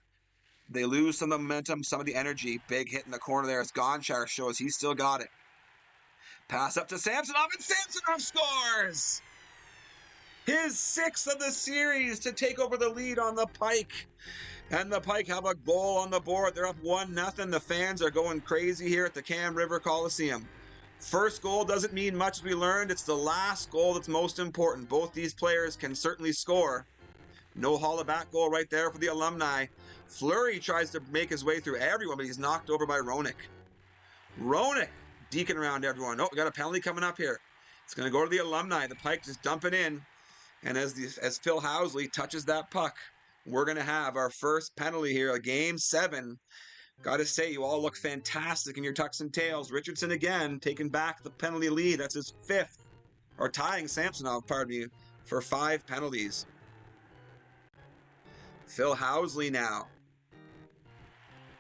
Speaker 1: They lose some of the momentum, some of the energy. Big hit in the corner there as Gonchar shows he's still got it. Pass up to Samsonov, and Samsonov scores! His 6th of the series to take over the lead on the Pike. And the Pike have a goal on the board. They're up 1-0. The fans are going crazy here at the Cam River Coliseum. First goal doesn't mean much, as we learned. It's the last goal that's most important. Both these players can certainly score. No holla back goal right there for the Alumni. Fleury tries to make his way through everyone, but he's knocked over by Roenick. Roenick deking around everyone. Oh, we got a penalty coming up here. It's going to go to the Alumni. The Pike just dumping in. And as Phil Housley touches that puck, we're going to have our first penalty here, a game 7. Got to say, you all look fantastic in your tucks and tails. Richardson again taking back the penalty lead. That's his 5th, or tying Samsonov, pardon me, for 5 penalties. Phil Housley now.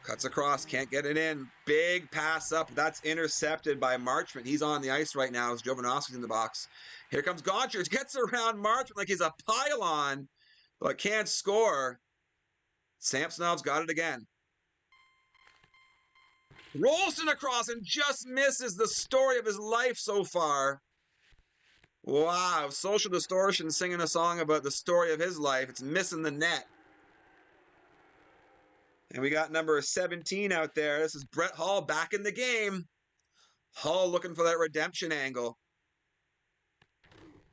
Speaker 1: Cuts across, can't get it in. Big pass up. That's intercepted by Marchment. He's on the ice right now as Jovanovski's in the box. Here comes Gonchar. Gets around Marchment like he's a pylon, but can't score. Samsonov's got it again. Rolston across and just misses. The story of his life so far. Wow, Social Distortion singing a song about the story of his life. It's missing the net. And we got number 17 out there. This is Brett Hall back in the game. Hall looking for that redemption angle.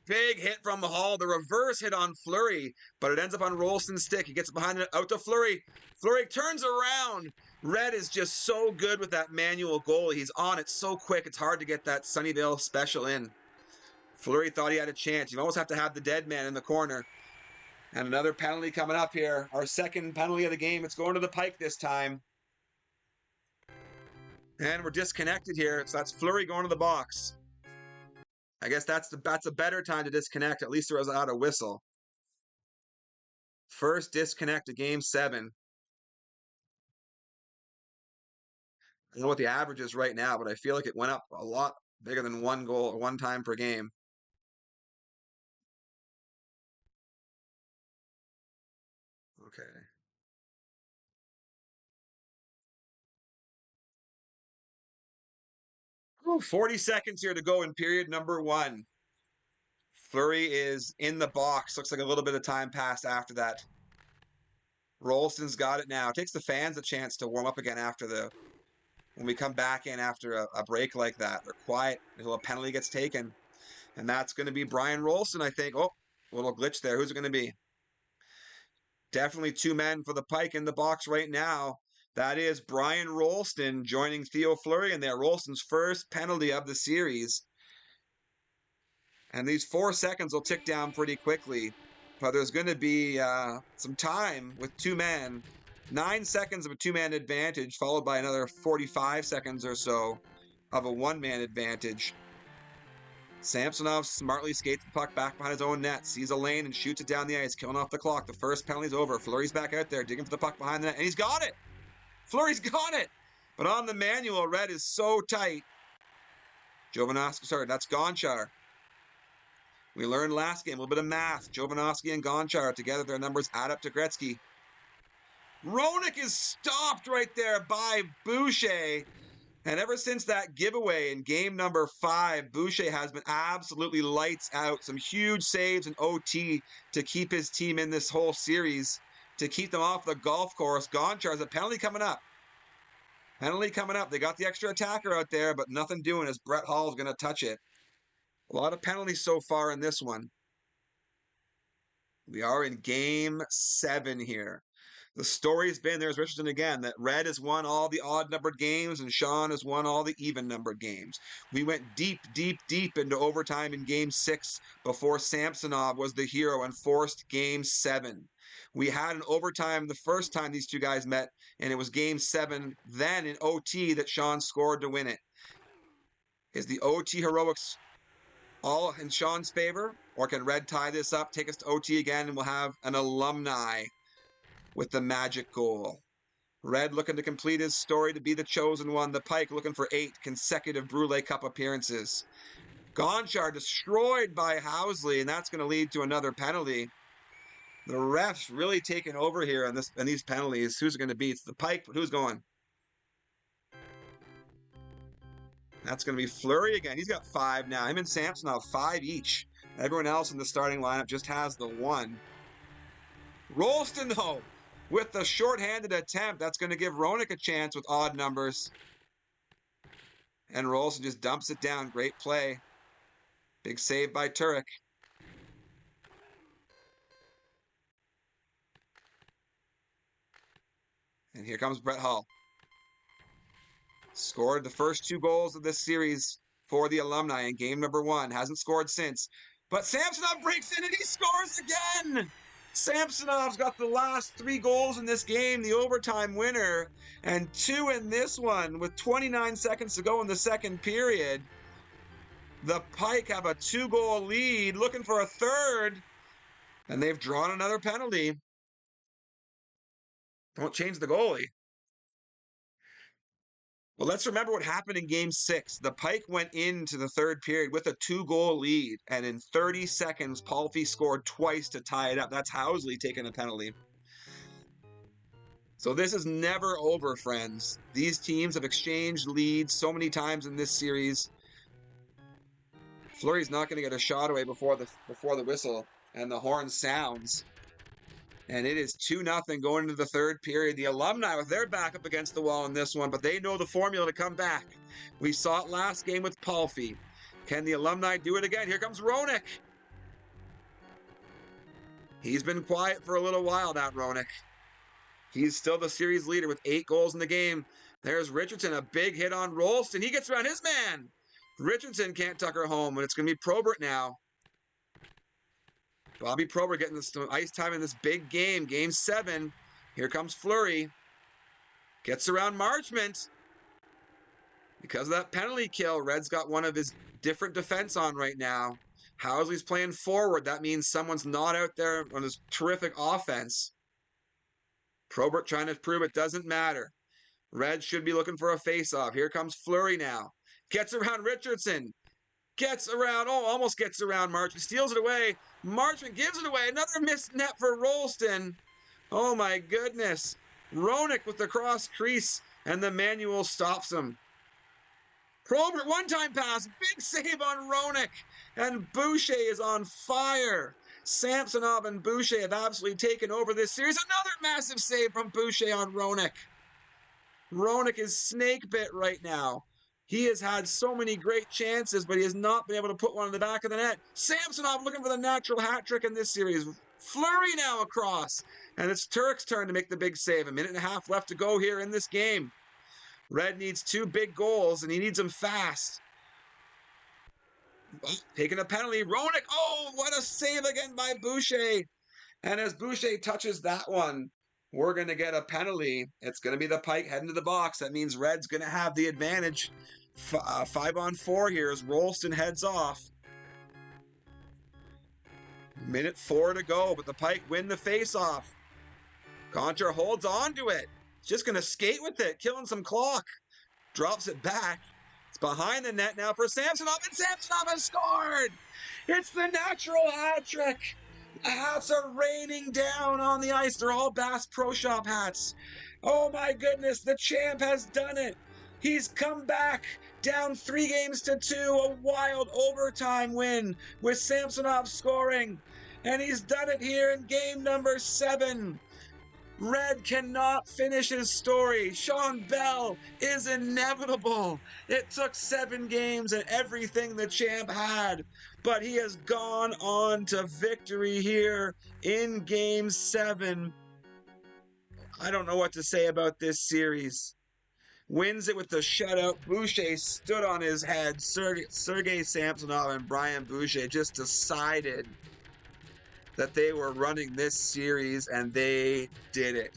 Speaker 1: Big hit from Hall. The reverse hit on Fleury, but it ends up on Rolston's stick. He gets behind it, out to Fleury. Fleury turns around. Red is just so good with that manual goal. He's on it so quick, it's hard to get that Sunnyvale special in. Fleury thought he had a chance. You almost have to have the dead man in the corner. And another penalty coming up here. Our second penalty of the game. It's going to the Pike this time. And we're disconnected here. So that's Fleury going to the box. I guess that's a better time to disconnect. At least there was out a whistle. First disconnect of game 7. I don't know what the average is right now, but I feel like it went up a lot bigger than 1 goal or 1 time per game. Okay. Ooh, 40 seconds here to go in period number 1. Fleury is in the box. Looks like a little bit of time passed after that. Rolston's got it now. Takes the fans a chance to warm up again after the when we come back in after a break like that. They're quiet until a penalty gets taken. And that's going to be Brian Rolston, I think. Oh, a little glitch there. Who's it going to be? Definitely two men for the Pike in the box right now. That is Brian Rolston joining Theo Fleury in there. Rolston's first penalty of the series. And these 4 seconds will tick down pretty quickly. But there's going to be some time with two men. 9 seconds of a two-man advantage, followed by another 45 seconds or so of a one-man advantage. Samsonov smartly skates the puck back behind his own net, sees a lane and shoots it down the ice, killing off the clock. The first penalty's over. Fleury's back out there, digging for the puck behind the net, and he's got it! Fleury's got it! But on the manual, Red is so tight. That's Gonchar. We learned last game a little bit of math. Jovanovski and Gonchar together, their numbers add up to Gretzky. Roenick is stopped right there by Boucher. And ever since that giveaway in game number 5, Boucher has been absolutely lights out. Some huge saves and OT to keep his team in this whole series, to keep them off the golf course. Gonchar has a penalty coming up. Penalty coming up. They got the extra attacker out there, but nothing doing as Brett Hall is going to touch it. A lot of penalties so far in this one. We are in game 7 here. The story's been, there's Richardson again, that Red has won all the odd-numbered games and Sean has won all the even-numbered games. We went deep, deep, deep into overtime in game 6 before Samsonov was the hero and forced game 7. We had an overtime the first time these two guys met, and it was game 7, then in OT that Sean scored to win it. Is the OT heroics all in Sean's favor, or can Red tie this up, take us to OT again, and we'll have an Alumni with the magic goal? Red looking to complete his story to be the chosen one. The Pike looking for 8 consecutive Brule Cup appearances. Gonchar destroyed by Housley, and that's going to lead to another penalty. The refs really taking over here on these penalties. Who's it going to be? It's the Pike, but who's going? That's going to be Fleury again. He's got 5 now. Him and Samsonov, 5 each. Everyone else in the starting lineup just has the 1. Rolston, though, with the shorthanded attempt, that's going to give Roenick a chance with odd numbers. And Rolston just dumps it down. Great play. Big save by Turek. And here comes Brett Hull. Scored the first 2 goals of this series for the Alumni in game number 1. Hasn't scored since. But Samsonov breaks in and he scores again! Samsonov's got the last 3 goals in this game, the overtime winner, and 2 in this one with 29 seconds to go in the second period. The Pike have a 2-goal lead, looking for a third, and they've drawn another penalty. Don't change the goalie. Well, let's remember what happened in Game 6. The Pike went into the third period with a 2-goal lead, and in 30 seconds, Palffy scored twice to tie it up. That's Housley taking a penalty. So this is never over, friends. These teams have exchanged leads so many times in this series. Fleury's not going to get a shot away before the whistle and the horn sounds. And it is 2-0 going into the third period. The Alumni with their back up against the wall in this one, but they know the formula to come back. We saw it last game with Palffy. Can the Alumni do it again? Here comes Roenick. He's been quiet for a little while, that Roenick. He's still the series leader with 8 goals in the game. There's Richardson, a big hit on Rolston. He gets around his man. Richardson can't tuck her home, and it's going to be Probert now. Bobby Probert getting this ice time in this big game, Game 7. Here comes Fleury. Gets around Marchment. Because of that penalty kill, Red's got one of his different defense on right now. Housley's playing forward. That means someone's not out there on this terrific offense. Probert trying to prove it doesn't matter. Red should be looking for a face-off. Here comes Fleury now. Gets around Richardson. Gets around, almost gets around Marchment. Steals it away. Marchment gives it away. Another missed net for Rolston. Oh my goodness. Roenick with the cross crease, and the manual stops him. Probert, one-time pass. Big save on Roenick. And Boucher is on fire. Samsonov and Boucher have absolutely taken over this series. Another massive save from Boucher on Roenick. Roenick is snake bit right now. He has had so many great chances, but he has not been able to put one in the back of the net. Samsonov looking for the natural hat trick in this series. Flurry now across. And it's Turk's turn to make the big save. A minute and a half left to go here in this game. Red needs 2 big goals, and he needs them fast. Taking a penalty. Roenick. Oh, what a save again by Boucher. And as Boucher touches that one, we're going to get a penalty. It's going to be the Pike heading to the box. That means Red's going to have the advantage. 5-on-4 here as Rolston heads off. Minute 4 to go, but the Pike win the face-off. Contra holds on to it. Just going to skate with it, killing some clock. Drops it back. It's behind the net now for Samsonov, and Samsonov has scored! It's the natural hat trick! The hats are raining down on the ice. They're all Bass Pro Shop hats. Oh my goodness, the champ has done it. He's come back down 3-2, a wild overtime win with Samsonov scoring. And he's done it here in game number 7. Red cannot finish his story. Sean Bell is inevitable. It took 7 games and everything the champ had, but he has gone on to victory here in game 7. I don't know what to say about this series. Wins it with the shutout. Boucher stood on his head. Sergei Samsonov and Brian Boucher just decided that they were running this series, and they did it.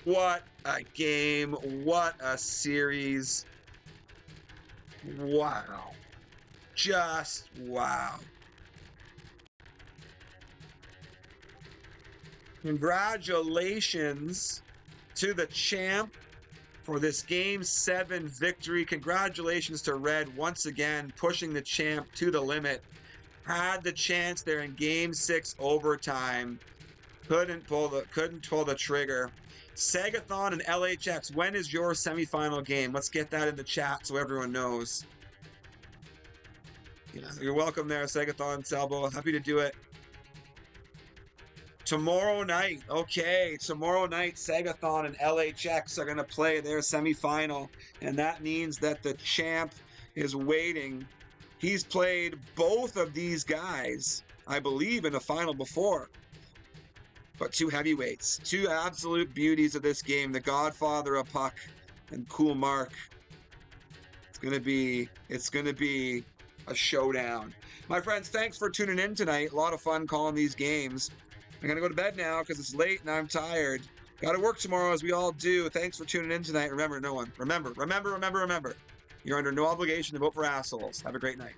Speaker 1: What a game. What a series. Wow. Just wow. Congratulations to the champ for this Game 7 victory. Congratulations to Red once again pushing the champ to the limit. Had the chance there in Game 6 overtime. Couldn't pull the trigger. Sagathon and LHX, when is your semifinal game? Let's get that in the chat so everyone knows. Yeah, you're welcome there, Sagathon Salvo. Happy to do it. Tomorrow night. Okay, tomorrow night, Sagathon and LHX are going to play their semifinal. And that means that the champ is waiting. He's played both of these guys, I believe, in a final before. But 2 heavyweights, 2 absolute beauties of this game, the godfather of puck and Cool Mark. It's gonna be a showdown. My friends, thanks for tuning in tonight. A lot of fun calling these games. I'm gonna go to bed now because it's late and I'm tired. Gotta work tomorrow as we all do. Thanks for tuning in tonight. Remember, remember, you're under no obligation to vote for assholes. Have a great night.